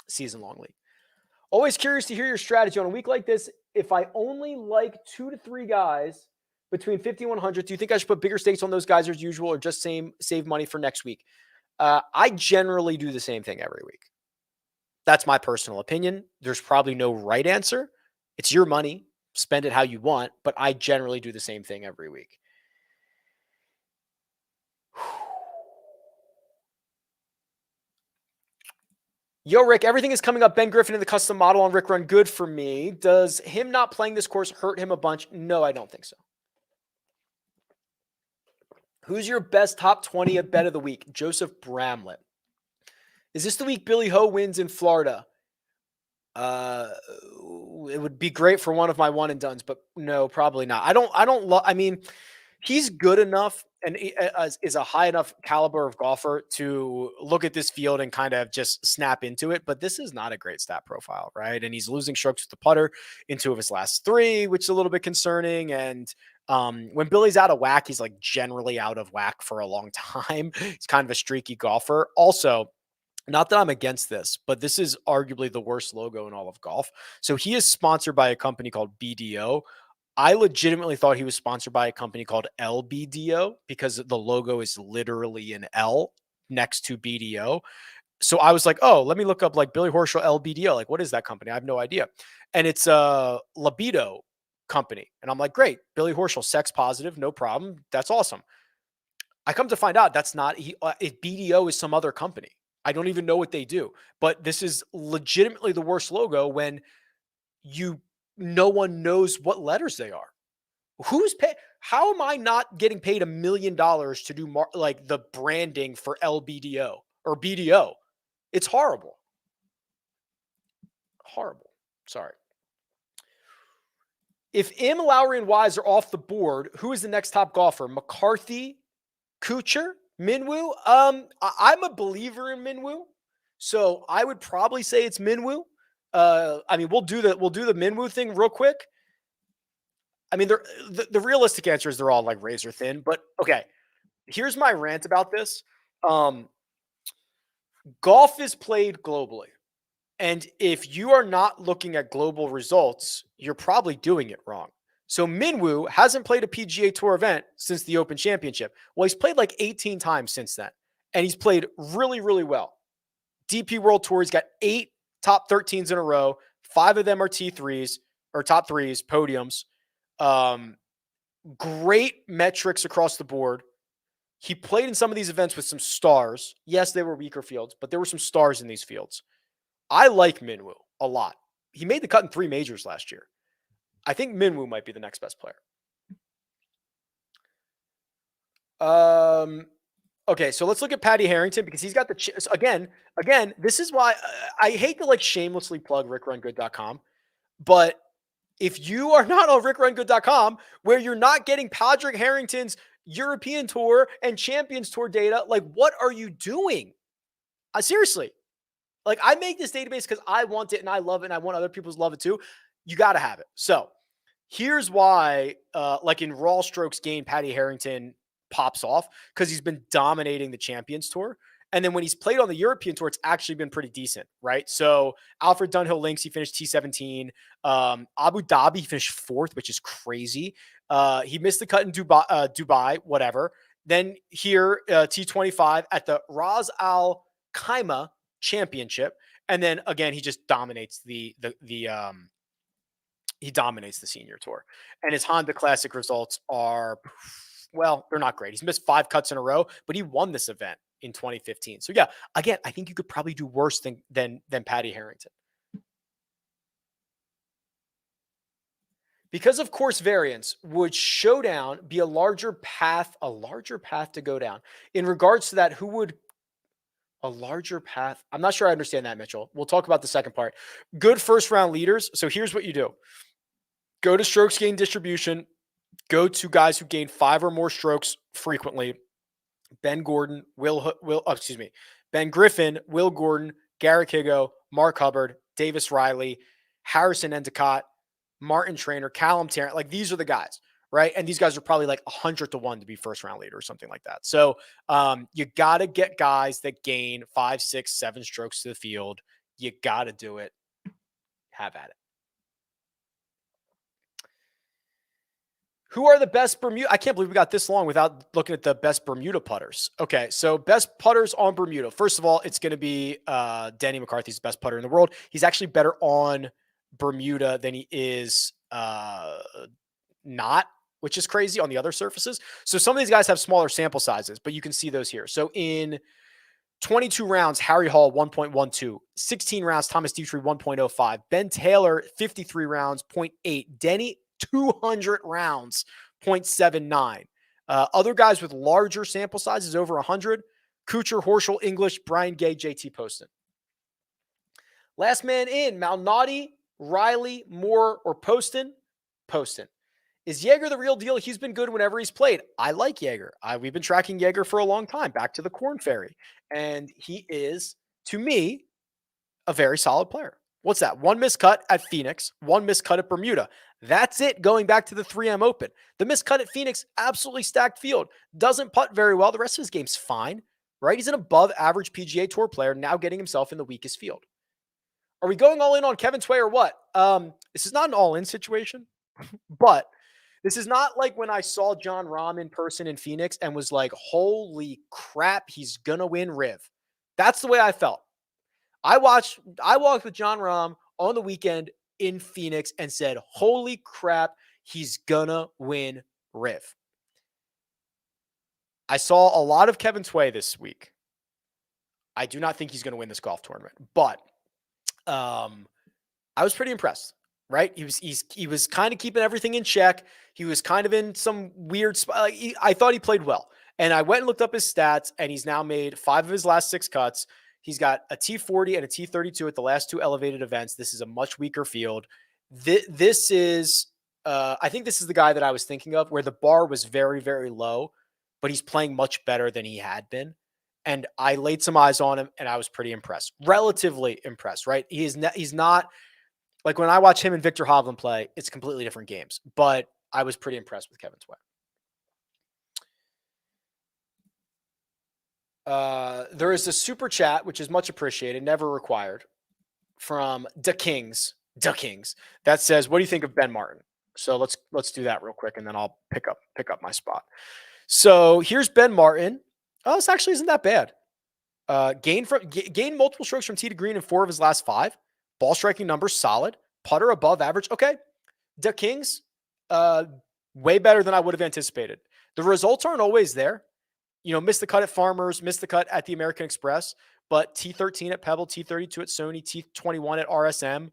season-long league. Always curious to hear your strategy on a week like this. If I only like 2 to 3 guys between 50 and 100, do you think I should put bigger stakes on those guys as usual or just save money for next week? I generally do the same thing every week. That's my personal opinion. There's probably no right answer. It's your money. Spend it how you want, but I generally do the same thing every week. Yo, Rick, everything is coming up. Ben Griffin in the custom model on Rick Run. Good for me. Does him not playing this course hurt him a bunch? No, I don't think so. Who's your best top 20 at bet of the week? Joseph Bramlett. Is this the week Billy Ho wins in Florida? It would be great for one of my one and dones, but no, probably not. I mean, he's good enough and is a high enough caliber of golfer to look at this field and kind of just snap into it. But this is not a great stat profile, right? And he's losing strokes with the putter in 2 of his last 3, which is a little bit concerning. And when Billy's out of whack, he's like generally out of whack for a long time. He's kind of a streaky golfer. Also, not that I'm against this, but this is arguably the worst logo in all of golf. So he is sponsored by a company called BDO. I legitimately thought he was sponsored by a company called LBDO because the logo is literally an L next to BDO. So I was like, oh, let me look up like Billy Horschel LBDO. Like, what is that company? I have no idea. And it's a libido company. And I'm like, great. Billy Horschel, sex positive, no problem. That's awesome. I come to find out that's not, BDO is some other company. I don't even know what they do, but this is legitimately the worst logo when no one knows what letters they are. Who's paid? How am I not getting paid $1 million to do like the branding for LBDO or BDO? It's horrible. Horrible. Sorry. If Im, Lowry, and Wise are off the board, who is the next top golfer? McCarthy, Kuchar, Minwoo? I'm a believer in Minwoo. So I would probably say it's Minwoo. I mean, we'll do the Minwoo thing real quick. I mean, the realistic answer is they're all like razor thin. But okay, here's my rant about this. Golf is played globally. And if you are not looking at global results, you're probably doing it wrong. So Minwoo hasn't played a PGA Tour event since the Open Championship. Well, he's played like 18 times since then. And he's played really, really well. DP World Tour, he's got 8 top 13s in a row. 5 of them are T3s or top 3s, podiums. Great metrics across the board. He played in some of these events with some stars. Yes, they were weaker fields, but there were some stars in these fields. I like Minwoo a lot. He made the cut in 3 majors last year. I think Minwoo might be the next best player. Okay, so let's look at Patty Harrington because he's got the again. This is why I hate to like shamelessly plug RickRunGood.com, but if you are not on RickRunGood.com, where you're not getting Padraig Harrington's European Tour and Champions Tour data, like what are you doing? Seriously. Like I make this database because I want it and I love it and I want other people to love it too. You got to have it. So here's why, like in raw strokes gained, Patty Harrington pops off because he's been dominating the Champions Tour. And then when he's played on the European Tour, it's actually been pretty decent, right? So Alfred Dunhill Links, he finished T17. Abu Dhabi, he finished 4th, which is crazy. He missed the cut in Dubai, whatever. Then here, T25 at the Ras Al Khaimah Championship, and then again he just dominates he dominates the senior tour, and his Honda Classic results are, well, they're not great. He's missed 5 cuts in a row, but he won this event in 2015. So yeah, again, I think you could probably do worse than Patty Harrington. Because of course variance, would showdown be a larger path to go down? In regards to that, who would a larger path? I'm not sure I understand that, Mitchell. We'll talk about the second part. Good first round leaders. So here's what you do. Go to strokes gain distribution. Go to guys who gain 5 or more strokes frequently. Ben Griffin, Will Gordon, Garrick Higgo, Mark Hubbard, Davis Riley, Harrison Endicott, Martin Trainer, Callum Tarrant. Like these are the guys. Right. And these guys are probably like 100-1 to be first round leader or something like that. So you got to get guys that gain 5, 6, 7 strokes to the field. You got to do it. Have at it. Who are the best Bermuda? I can't believe we got this long without looking at the best Bermuda putters. Okay. So best putters on Bermuda. First of all, it's going to be Denny McCarthy's the best putter in the world. He's actually better on Bermuda than he is not, which is crazy on the other surfaces. So some of these guys have smaller sample sizes, but you can see those here. So in 22 rounds, Harry Hall, 1.12, 16 rounds, Thomas Dietrich, 1.05, Ben Taylor, 53 rounds, 0.8, Denny, 200 rounds, 0.79. Other guys with larger sample sizes, over 100, Kuchar, Horschel, English, Brian Gay, JT Poston. Last man in, Malnati, Riley, Moore, or Poston? Poston. Is Jaeger the real deal? He's been good whenever he's played. I like Jaeger. We've been tracking Jaeger for a long time, back to the Corn Ferry. And he is, to me, a very solid player. What's that? 1 miscut at Phoenix, 1 miscut at Bermuda. That's it going back to the 3M Open. The miscut at Phoenix, absolutely stacked field. Doesn't putt very well. The rest of his game's fine, right? He's an above average PGA Tour player, now getting himself in the weakest field. Are we going all in on Kevin Tway or what? This is not an all-in situation, but this is not like when I saw Jon Rahm in person in Phoenix and was like, holy crap, he's going to win Riv. That's the way I felt. I walked with Jon Rahm on the weekend in Phoenix and said, holy crap, he's going to win Riv. I saw a lot of Kevin Tway this week. I do not think he's going to win this golf tournament, but I was pretty impressed. Right? He was kind of keeping everything in check. He was kind of in some weird spot. I thought he played well. And I went and looked up his stats, and he's now made 5 of his last 6 cuts. He's got a T40 and a T32 at the last 2 elevated events. This is a much weaker field. This is, I think this is the guy that I was thinking of, where the bar was very, very low, but he's playing much better than he had been. And I laid some eyes on him, and I was pretty impressed. Relatively impressed, right? He's not like when I watch him and Victor Hovland play, it's completely different games. But I was pretty impressed with Kevin Tway. There is a super chat, which is much appreciated, never required, from the Kings, that says, "What do you think of Ben Martin?" So let's do that real quick, and then I'll pick up my spot. So here's Ben Martin. Oh, this actually isn't that bad. Gained multiple strokes from tee to green in 4 of his last 5. Ball striking numbers solid. Putter above average. Okay, the Kings, way better than I would have anticipated. The results aren't always there. Missed the cut at Farmers, missed the cut at the American Express, but T13 at Pebble, T32 at Sony, T21 at RSM.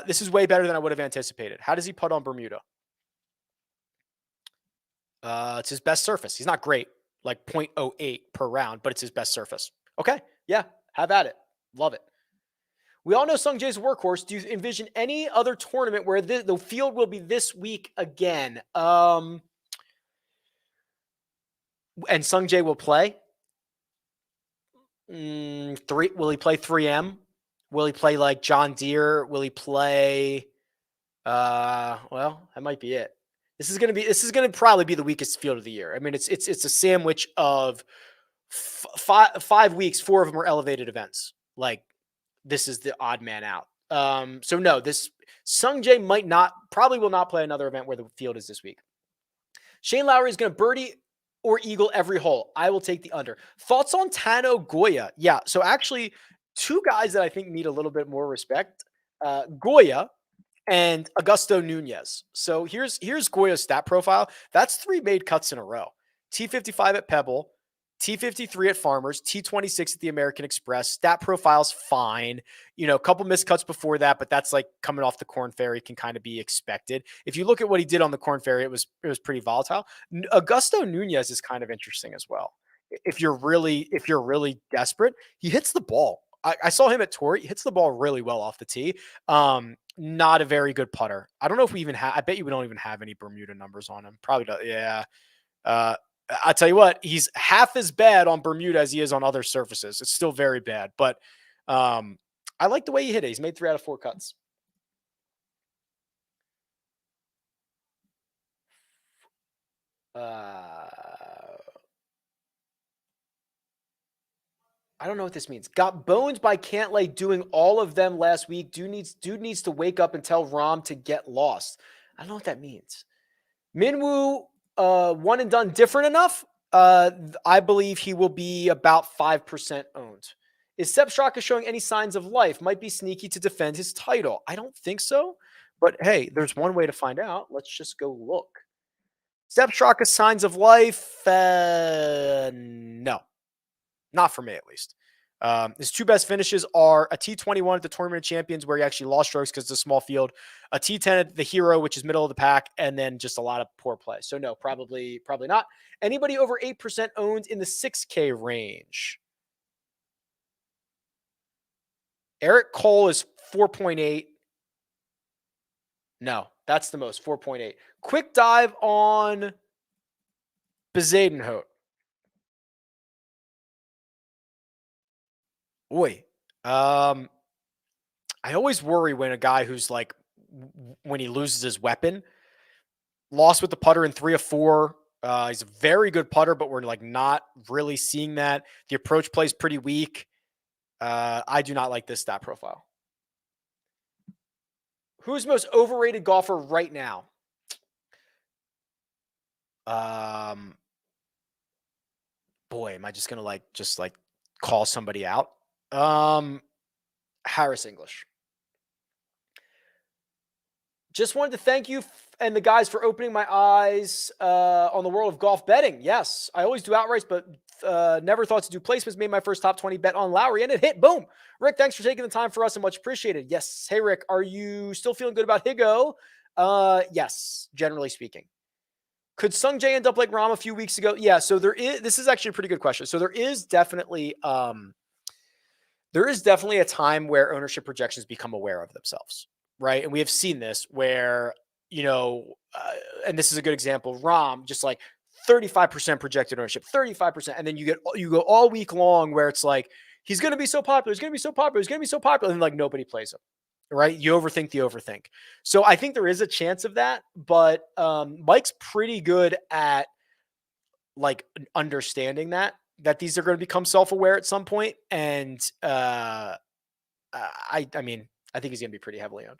This is way better than I would have anticipated. How does he putt on Bermuda? It's his best surface. He's not great, like 0.08 per round, but it's his best surface. Okay, yeah, have at it. Love it. We all know Sungjae's a workhorse. Do you envision any other tournament where the field will be this week again? And Sungjae will play? Will he play 3M? Will he play like John Deere? Will he play? Well, that might be it. This is going to probably be the weakest field of the year. I mean, it's a sandwich of 5 weeks. 4 of them are elevated events. Like, this is the odd man out. So no, this Sungjae probably will not play another event where the field is this week. Shane Lowry is going to birdie or eagle every hole. I will take the under. Thoughts on Tano Goya? Yeah. So actually, 2 guys that I think need a little bit more respect. Goya and Augusto Nunez. So here's Goya's stat profile. That's 3 made cuts in a row. T55 at Pebble, T53 at Farmers, T26 at the American Express. Stat profile's fine. A couple missed cuts before that, but that's like coming off the Corn Ferry, can kind of be expected. If you look at what he did on the Corn Ferry, it was pretty volatile. Augusto Nunez is kind of interesting as well. If you're really desperate, he hits the ball. I saw him at Torrey. He hits the ball really well off the tee. Not a very good putter. I don't know if we even have, I bet you we don't even have any Bermuda numbers on him. Probably don't. Yeah. I'll tell you what, he's half as bad on Bermuda as he is on other surfaces. It's still very bad, but I like the way he hit it. He's made 3 out of 4 cuts. I don't know what this means. Got boned by Cantlay doing all of them last week. Dude needs to wake up and tell Rom to get lost. I don't know what that means. Minwoo, one and done different enough. I believe he will be about 5% owned. Is Sepp Straka showing any signs of life? Might be sneaky to defend his title. I don't think so. But hey, there's one way to find out. Let's just go look. Sepp Straka signs of life? No. Not for me, at least. His 2 best finishes are a T21 at the Tournament of Champions, where he actually lost strokes because it's a small field, a T10 at the Hero, which is middle of the pack, and then just a lot of poor play. So no, probably not. Anybody over 8% owned in the 6K range? Eric Cole is 4.8. No, that's the most, 4.8. Quick dive on Bezadenhout. Boy, I always worry when a guy who's like, when he loses his weapon, lost with the putter in 3 of 4. He's a very good putter, but we're like not really seeing that. The approach play is pretty weak. I do not like this stat profile. Who's most overrated golfer right now? Boy, am I just gonna call somebody out? Harris English. Just wanted to thank you and the guys for opening my eyes on the world of golf betting. Yes, I always do outrights, but never thought to do placements. Made my first top 20 bet on Lowry, and it hit. Boom. Rick, thanks for taking the time for us and much appreciated. Yes. Hey, Rick, are you still feeling good about Higgo? Yes, generally speaking. Could Sungjae end up like Rahm a few weeks ago? Yeah, so this is actually a pretty good question. So there is definitely a time where ownership projections become aware of themselves, right? And we have seen this where, and this is a good example, Rahm just like 35% projected ownership, 35%. And then you go all week long where it's like, he's going to be so popular. He's going to be so popular. He's going to be so popular. And like nobody plays him, right? You overthink the overthink. So I think there is a chance of that, but Mike's pretty good at like understanding that these are going to become self-aware at some point. And I mean, I think he's going to be pretty heavily owned.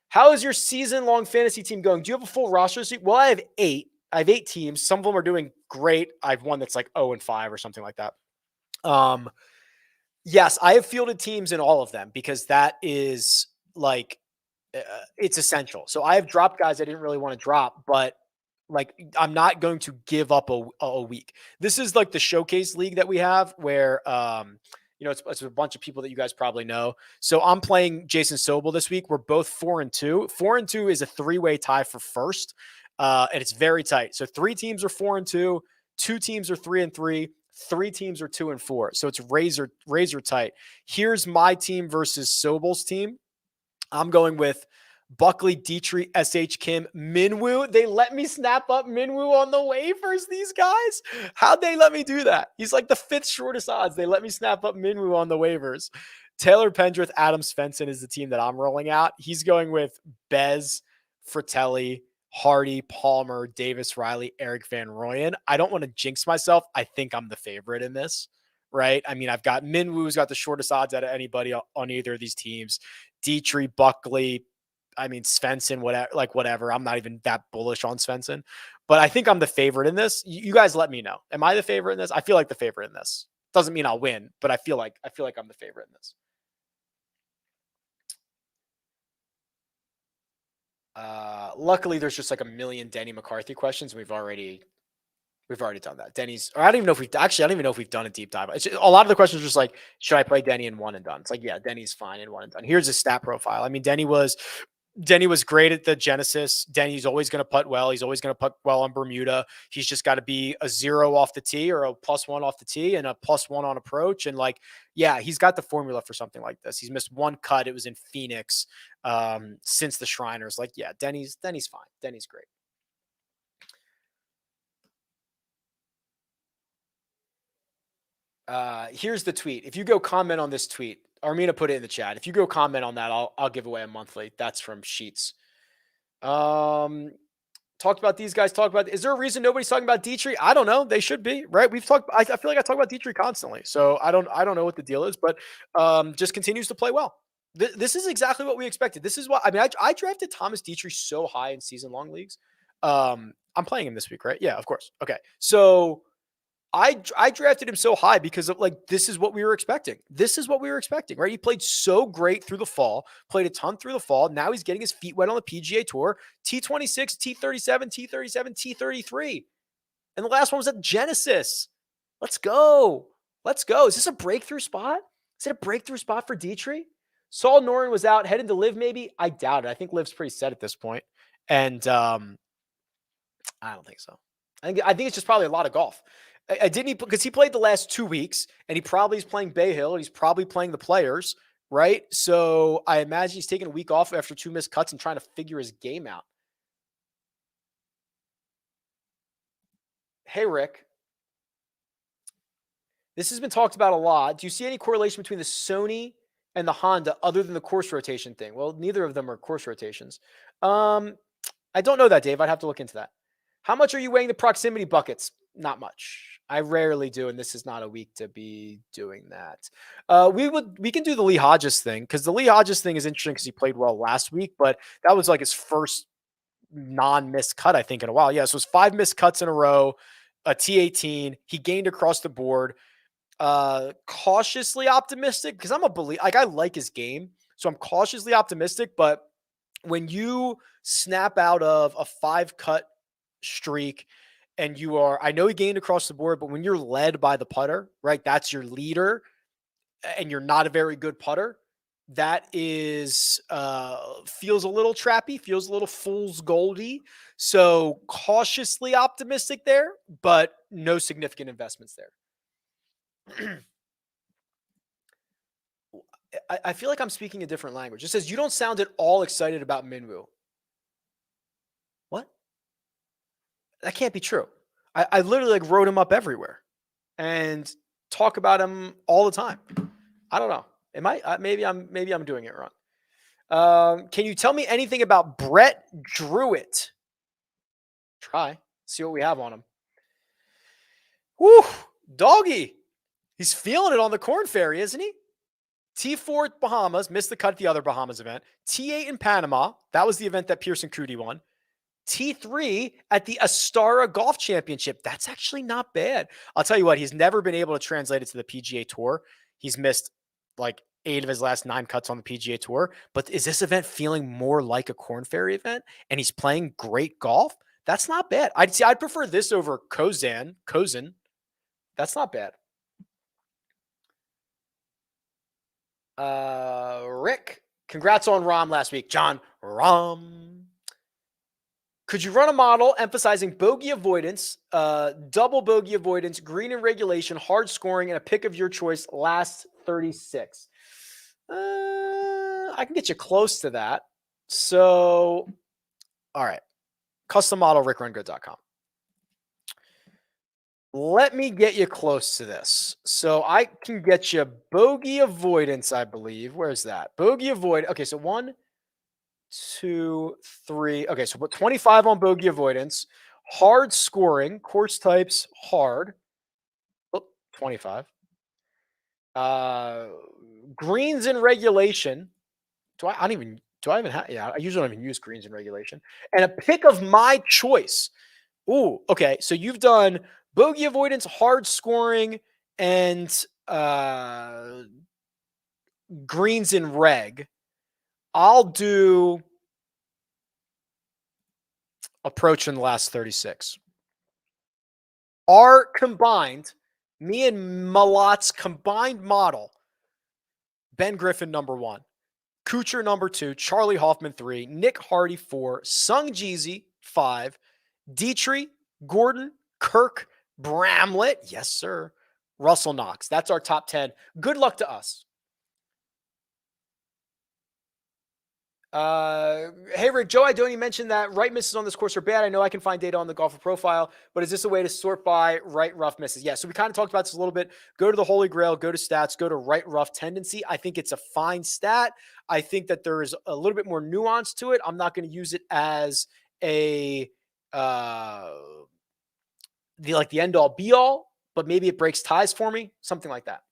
How is your season-long fantasy team going? Do you have a full roster? Well, I have 8. I have 8 teams. Some of them are doing great. I have one that's like 0-5 or something like that. Yes, I have fielded teams in all of them because that is like, it's essential. So I have dropped guys I didn't really want to drop, but like, I'm not going to give up a week. This is like the showcase league that we have where, it's a bunch of people that you guys probably know. So I'm playing Jason Sobel this week. We're both 4-2. 4-2 is a 3-way tie for first. And it's very tight. So 3 teams are 4-2, 2 teams are 3-3, 3 teams are 2-4. So it's razor tight. Here's my team versus Sobel's team. I'm going with Buckley, Dietrich, SH Kim, Minwoo. They let me snap up Minwoo on the waivers, these guys. How'd they let me do that? He's like the 5th shortest odds. They let me snap up Minwoo on the waivers. Taylor Pendrith, Adam Svensson is the team that I'm rolling out. He's going with Bez, Fratelli, Hardy, Palmer, Davis, Riley, Eric Van Rooyen. I don't want to jinx myself. I think I'm the favorite in this, right? I mean, I've got Minwoo's got the shortest odds out of anybody on either of these teams. Dietrich, Buckley, I mean, Svensson, whatever. I'm not even that bullish on Svensson, but I think I'm the favorite in this. You guys let me know. Am I the favorite in this? I feel like the favorite in this. Doesn't mean I'll win, but I feel like I'm the favorite in this. Luckily there's just like a million Denny McCarthy questions. We've already done that. Denny's, or I don't even know if we've done a deep dive. It's just, a lot of the questions are just like, should I play Denny in 1 and done? It's like, yeah, Denny's fine in 1 and done. Here's his stat profile. I mean, Denny was great at the Genesis. Denny's always going to putt well. He's always going to putt well on Bermuda. He's just got to be a 0 off the tee or a +1 off the tee and a +1 on approach. And like, yeah, he's got the formula for something like this. He's missed 1 cut. It was in Phoenix since the Shriners. Like, yeah, Denny's fine. Denny's great. Here's the tweet. If you go comment on this tweet, Armina put it in the chat. If you go comment on that, I'll give away a monthly. That's from Sheets. Talked about these guys. Is there a reason nobody's talking about Dietrich? I don't know. They should be, right? I feel like I talk about Dietrich constantly. So I don't know what the deal is, but just continues to play well. This is exactly what we expected. This is what, I mean, I drafted Thomas Dietrich so high in season long leagues. I'm playing him this week, right? Yeah, of course. Okay. So I drafted him so high because of like, this is what we were expecting. Right? He played so great through the fall, played a ton through the fall. Now he's getting his feet wet on the PGA Tour. T26, T37, T37, T33. And the last one was at Genesis. Let's go. Is this a breakthrough spot? Is it a breakthrough spot for Dietrich? Saul Noren was out, headed to Live maybe? I doubt it. I think Live's pretty set at this point. And I don't think so. I think it's just probably a lot of golf. Because he played the last 2 weeks and he probably is playing Bay Hill and he's probably playing the Players, right? So I imagine he's taking a week off after 2 missed cuts and trying to figure his game out. Hey, Rick. This has been talked about a lot. Do you see any correlation between the Sony and the Honda other than the course rotation thing? Well, neither of them are course rotations. I don't know that, Dave. I'd have to look into that. How much are you weighing the proximity buckets? Not much. I rarely do, and this is not a week to be doing that. We can do the Lee Hodges thing because the Lee Hodges thing is interesting because he played well last week, but that was like his first non-missed cut, I think, in a while. Yeah, so it was 5 missed cuts in a row, a T18. He gained across the board. Cautiously optimistic because I'm a believer. Like, I like his game, so I'm cautiously optimistic. But when you snap out of a 5-cut streak and you are, I know he gained across the board, but when you're led by the putter, right? That's your leader and you're not a very good putter. That is, feels a little trappy, feels a little fool's goldy. So cautiously optimistic there, but no significant investments there. I feel like I'm speaking a different language. It says you don't sound at all excited about Minwoo. What? That can't be true. I literally like wrote him up everywhere and talk about him all the time. I don't know. Maybe I'm doing it wrong. Can you tell me anything about Brett Druitt? Try. See what we have on him. Woo! Doggy. He's feeling it on the Corn Ferry, isn't he? T4 Bahamas, missed the cut at the other Bahamas event. T8 in Panama. That was the event that Pearson Coody won. T3 at the Astara Golf Championship. That's actually not bad. I'll tell you what, he's never been able to translate it to the PGA Tour. He's missed like 8 of his last 9 cuts on the PGA Tour. But is this event feeling more like a Corn Ferry event? And he's playing great golf? That's not bad. I'd prefer this over Kozan. That's not bad. Rick, congrats on Rom last week. John Rom. Could you run a model emphasizing bogey avoidance, double bogey avoidance, green and regulation, hard scoring, and a pick of your choice last 36? I can get you close to that. So, all right. Custom model, RickRunGood.com. Let me get you close to this. So I can get you bogey avoidance, I believe. Where's that? Bogey avoid. Okay, so 1, 2, 3. Okay, so put 25 on bogey avoidance. Hard scoring, course types, hard. Oh, 25. Greens in regulation. Do I even have? Yeah, I usually don't even use greens in regulation. And a pick of my choice. Ooh, okay. So you've done bogey avoidance, hard scoring, and greens in reg. I'll do approach in the last 36. Our combined, me and Malat's combined model, Ben Griffin number 1, Kuchar number 2, Charlie Hoffman 3, Nick Hardy 4, Sungjae 5, Dietrich, Gordon, Kirk, Bramlett, yes sir, Russell Knox. That's our top 10. Good luck to us. Hey Rick, Joe Idoni mentioned that right misses on this course are bad. I know I can find data on the golfer profile, but is this a way to sort by right rough misses? Yeah, so we kind of talked about this a little bit. Go to the Holy Grail, go to stats, go to right rough tendency. I think it's a fine stat. I think that there is a little bit more nuance to it. I'm not going to use it as a the end all be all, but maybe it breaks ties for me, something like that.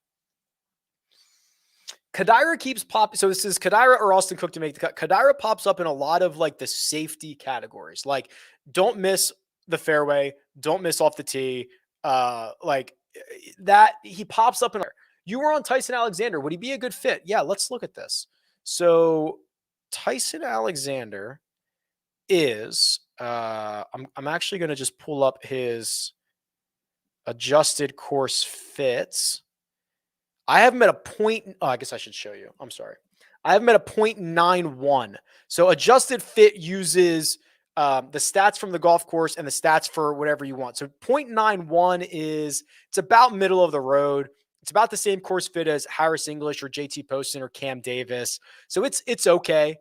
Kadira keeps popping. So this is Kadira or Austin Cook to make the cut. Kadira pops up in a lot of like the safety categories. Like don't miss the fairway, don't miss off the tee. Like that he pops up in there. You were on Tyson Alexander. Would he be a good fit? Yeah, let's look at this. So Tyson Alexander is I'm actually going to just pull up his adjusted course fits. I have him at a point. Oh, I guess I should show you. I'm sorry. I have him at a 0.91. So adjusted fit uses the stats from the golf course and the stats for whatever you want. So 0.91 it's about middle of the road. It's about the same course fit as Harris English or JT Poston or Cam Davis. So it's okay.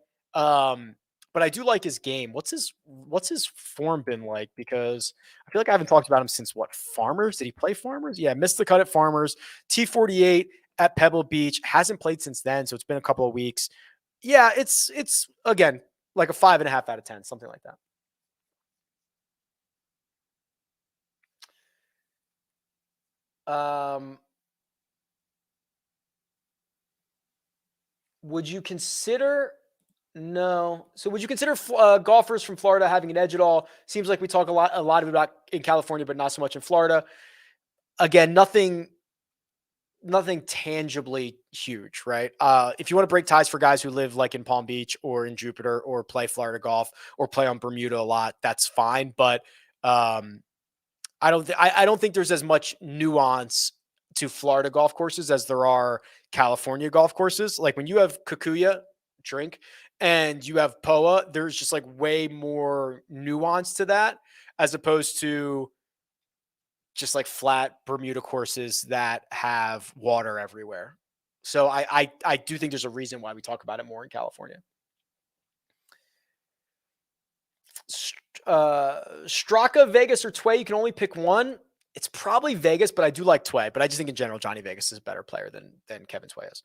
But I do like his game. What's his form been like? Because I feel like I haven't talked about him since what? Farmers? Did he play Farmers? Yeah, missed the cut at Farmers. T48 at Pebble Beach. Hasn't played since then, so it's been a couple of weeks. Yeah, it's again like a 5.5 out of 10, something like that. Would you consider? No. So would you consider golfers from Florida having an edge at all? Seems like we talk a lot of it about in California, but not so much in Florida. Again, nothing tangibly huge, right? If you want to break ties for guys who live like in Palm Beach or in Jupiter or play Florida golf or play on Bermuda a lot, that's fine. But I don't think there's as much nuance to Florida golf courses as there are California golf courses. Like when you have Kikuya drink and you have POA, there's just like way more nuance to that as opposed to just like flat Bermuda courses that have water everywhere. So I do think there's a reason why we talk about it more in California. Straka, Vegas, or Tway. You can only pick one. It's probably Vegas, but I do like Tway. But I just think in general, Johnny Vegas is a better player than Kevin Tway is.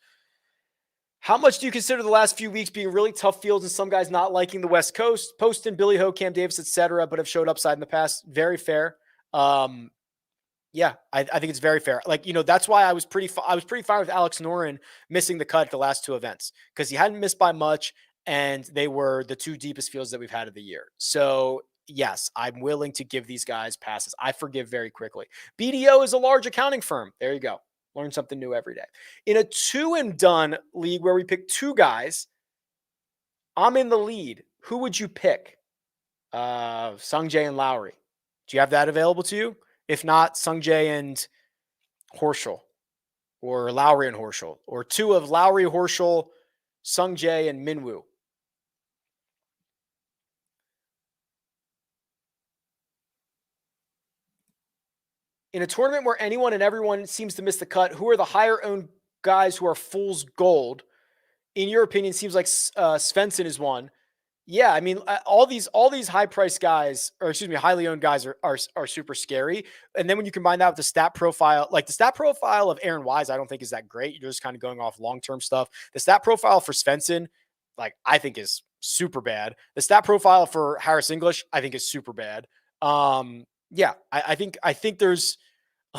How much do you consider the last few weeks being really tough fields and some guys not liking the West Coast? Poston, Billy Ho, Cam Davis, etc., but have showed upside in the past. Very fair. Yeah, I think it's very fair. Like, that's why I was pretty fine with Alex Noren missing the cut at the last two events because he hadn't missed by much, and they were the two deepest fields that we've had of the year. So yes, I'm willing to give these guys passes. I forgive very quickly. BDO is a large accounting firm. There you go. Learn something new every day. In a 2 and done league where we pick two guys, I'm in the lead. Who would you pick? Sungjae and Lowry. Do you have that available to you? If not, Sungjae and Horschel, or Lowry and Horschel, or two of Lowry, Horschel, Sungjae, and Minwoo. In a tournament where anyone and everyone seems to miss the cut, who are the higher owned guys who are fool's gold? In your opinion, seems like Svensson is one. Yeah, I mean, all these high price guys, or excuse me, highly owned guys are super scary. And then when you combine that with the stat profile, like the stat profile of Aaron Wise, I don't think is that great. You're just kind of going off long-term stuff. The stat profile for Svensson, like, I think is super bad. The stat profile for Harris English, I think is super bad. Yeah, I think there's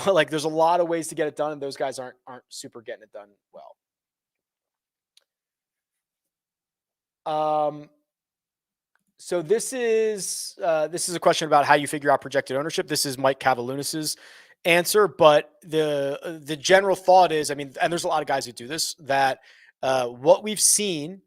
like, there's a lot of ways to get it done, and those guys aren't super getting it done well. So this is a question about how you figure out projected ownership. This is Mike Cavalunis's answer, but the general thought is, I mean, and there's a lot of guys who do this, that what we've seen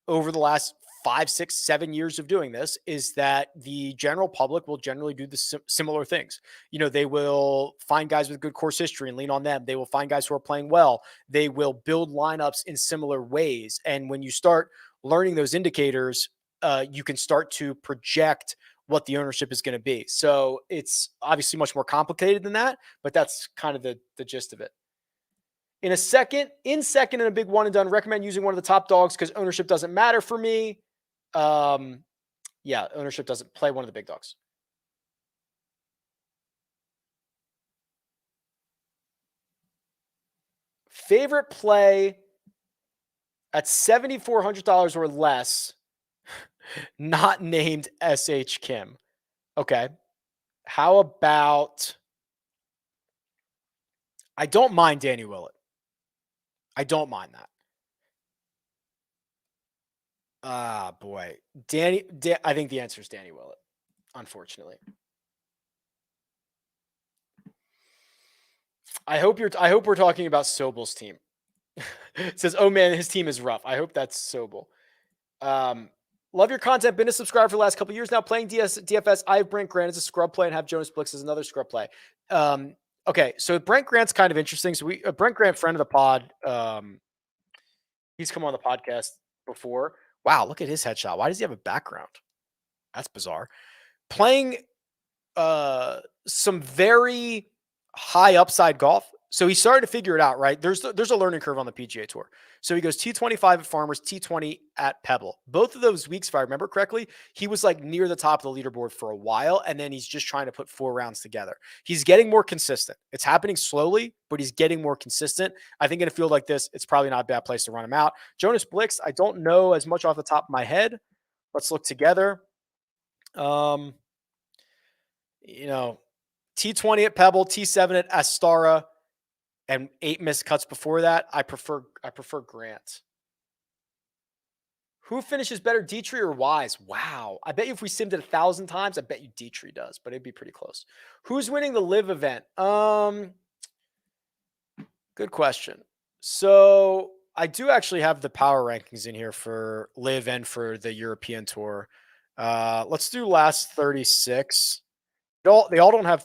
over the last 5, 6, 7 years of doing this is that the general public will generally do the similar things. They will find guys with good course history and lean on them. They will find guys who are playing well. They will build lineups in similar ways. And when you start learning those indicators, you can start to project what the ownership is going to be. So it's obviously much more complicated than that, but that's kind of the gist of it. In second in a big one and done, recommend using one of the top dogs because ownership doesn't matter for me. Yeah, ownership doesn't play one of the big dogs. Favorite play at $7,400 or less, not named SH Kim. Okay. How about, I don't mind Danny Willett. I don't mind that. Boy. I think the answer is Danny Willett, unfortunately. I hope we're talking about Sobel's team. It says, oh man, his team is rough. I hope that's Sobel. Love your content. Been a subscriber for the last couple of years now. Playing DFS. I have Brent Grant as a scrub play and have Jonas Blix as another scrub play. Okay, so Brent Grant's kind of interesting. So Brent Grant, friend of the pod, he's come on the podcast before. Wow, look at his headshot. Why does he have a background? That's bizarre. Playing some very high upside golf. So he started to figure it out, right? There's a learning curve on the PGA Tour. So he goes T25 at Farmers, T20 at Pebble. Both of those weeks, if I remember correctly, he was like near the top of the leaderboard for a while, and then he's just trying to put 4 rounds together. He's getting more consistent. It's happening slowly, but he's getting more consistent. I think in a field like this, it's probably not a bad place to run him out. Jonas Blix, I don't know as much off the top of my head. Let's look together. T20 at Pebble, T7 at Astara, and 8 missed cuts before that. I prefer Grant. Who finishes better, Dietrich or Wise? Wow. I bet you if we simmed it 1,000 times, I bet you Dietrich does, but it'd be pretty close. Who's winning the live event? Good question. So I do actually have the power rankings in here for live and for the European Tour. Let's do last 36. They all don't have.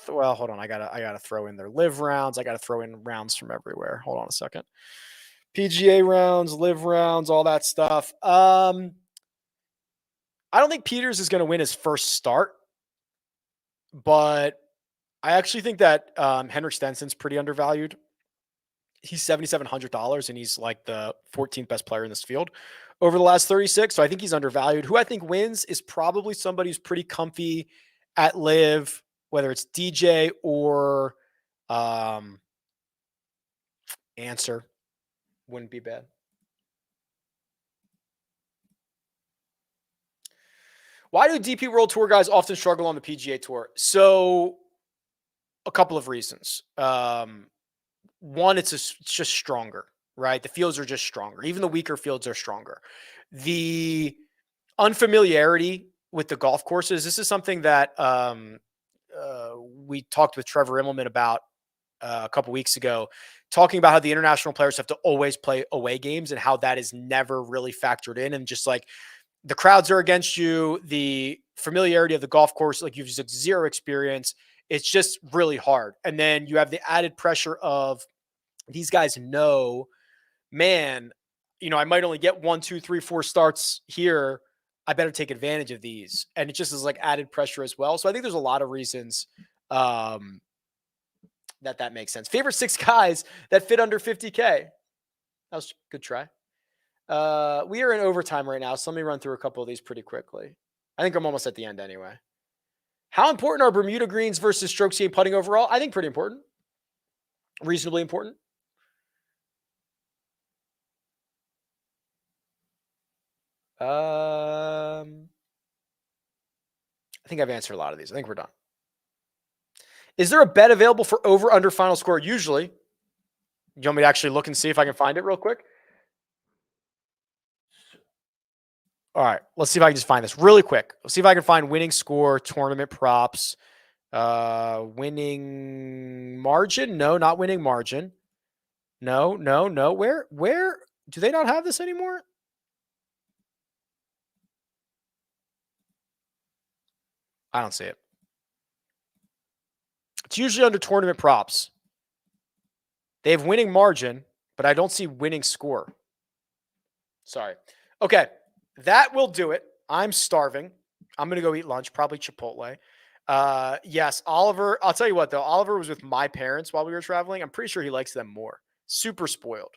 Well, hold on. I gotta throw in their live rounds. I gotta throw in rounds from everywhere. Hold on a second. PGA rounds, live rounds, all that stuff. I don't think Peters is going to win his first start, but I actually think that Henrik Stenson's pretty undervalued. He's $7,700 and he's like the 14th best player in this field over the last 36. So I think he's undervalued. Who I think wins is probably somebody who's pretty comfy at live, whether it's DJ or Answer. Wouldn't be bad. Why do DP World Tour guys often struggle on the PGA Tour? So a couple of reasons. One, it's just stronger, right? The fields are just stronger. Even the weaker fields are stronger. The unfamiliarity with the golf courses. This is something that we talked with Trevor Immelman about a couple weeks ago, talking about how the international players have to always play away games and how that is never really factored in. And just like the crowds are against you, the familiarity of the golf course, like you've just zero experience. It's just really hard. And then you have the added pressure of these guys know, man, I might only get 1, 2, 3, 4 starts here. I better take advantage of these. And it just is like added pressure as well. So I think there's a lot of reasons that makes sense. Favorite 6 guys that fit under 50K. That was a good try. We are in overtime right now. So let me run through a couple of these pretty quickly. I think I'm almost at the end anyway. How important are Bermuda greens versus strokes gain putting overall? I think pretty important. Reasonably important. I think I've answered a lot of these. I think we're done. Is there a bet available for over under final score? Usually. You want me to actually look and see if I can find it real quick? All right. Let's see if I can just find this really quick. Let's see if I can find winning score, tournament props, winning margin. No, not winning margin. No. Where do they not have this anymore? I don't see it. It's usually under tournament props. They have winning margin, but I don't see winning score. Sorry. Okay. That will do it. I'm starving. I'm going to go eat lunch, probably Chipotle. Yes, Oliver. I'll tell you what, though. Oliver was with my parents while we were traveling. I'm pretty sure he likes them more. Super spoiled.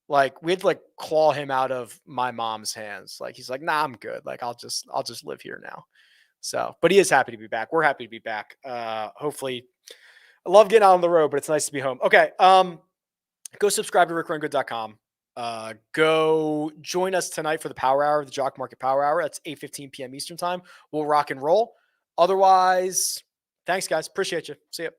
Like, we had to like claw him out of my mom's hands. Like, he's like, nah, I'm good. Like, I'll just live here now. So, but he is happy to be back. We're happy to be back. Hopefully, I love getting out on the road, but it's nice to be home. Okay. Go subscribe to RickRunGood.com. Go join us tonight for the Power Hour, the Jock Market Power Hour. That's 8:15 p.m. Eastern time. We'll rock and roll. Otherwise, thanks, guys. Appreciate you. See ya.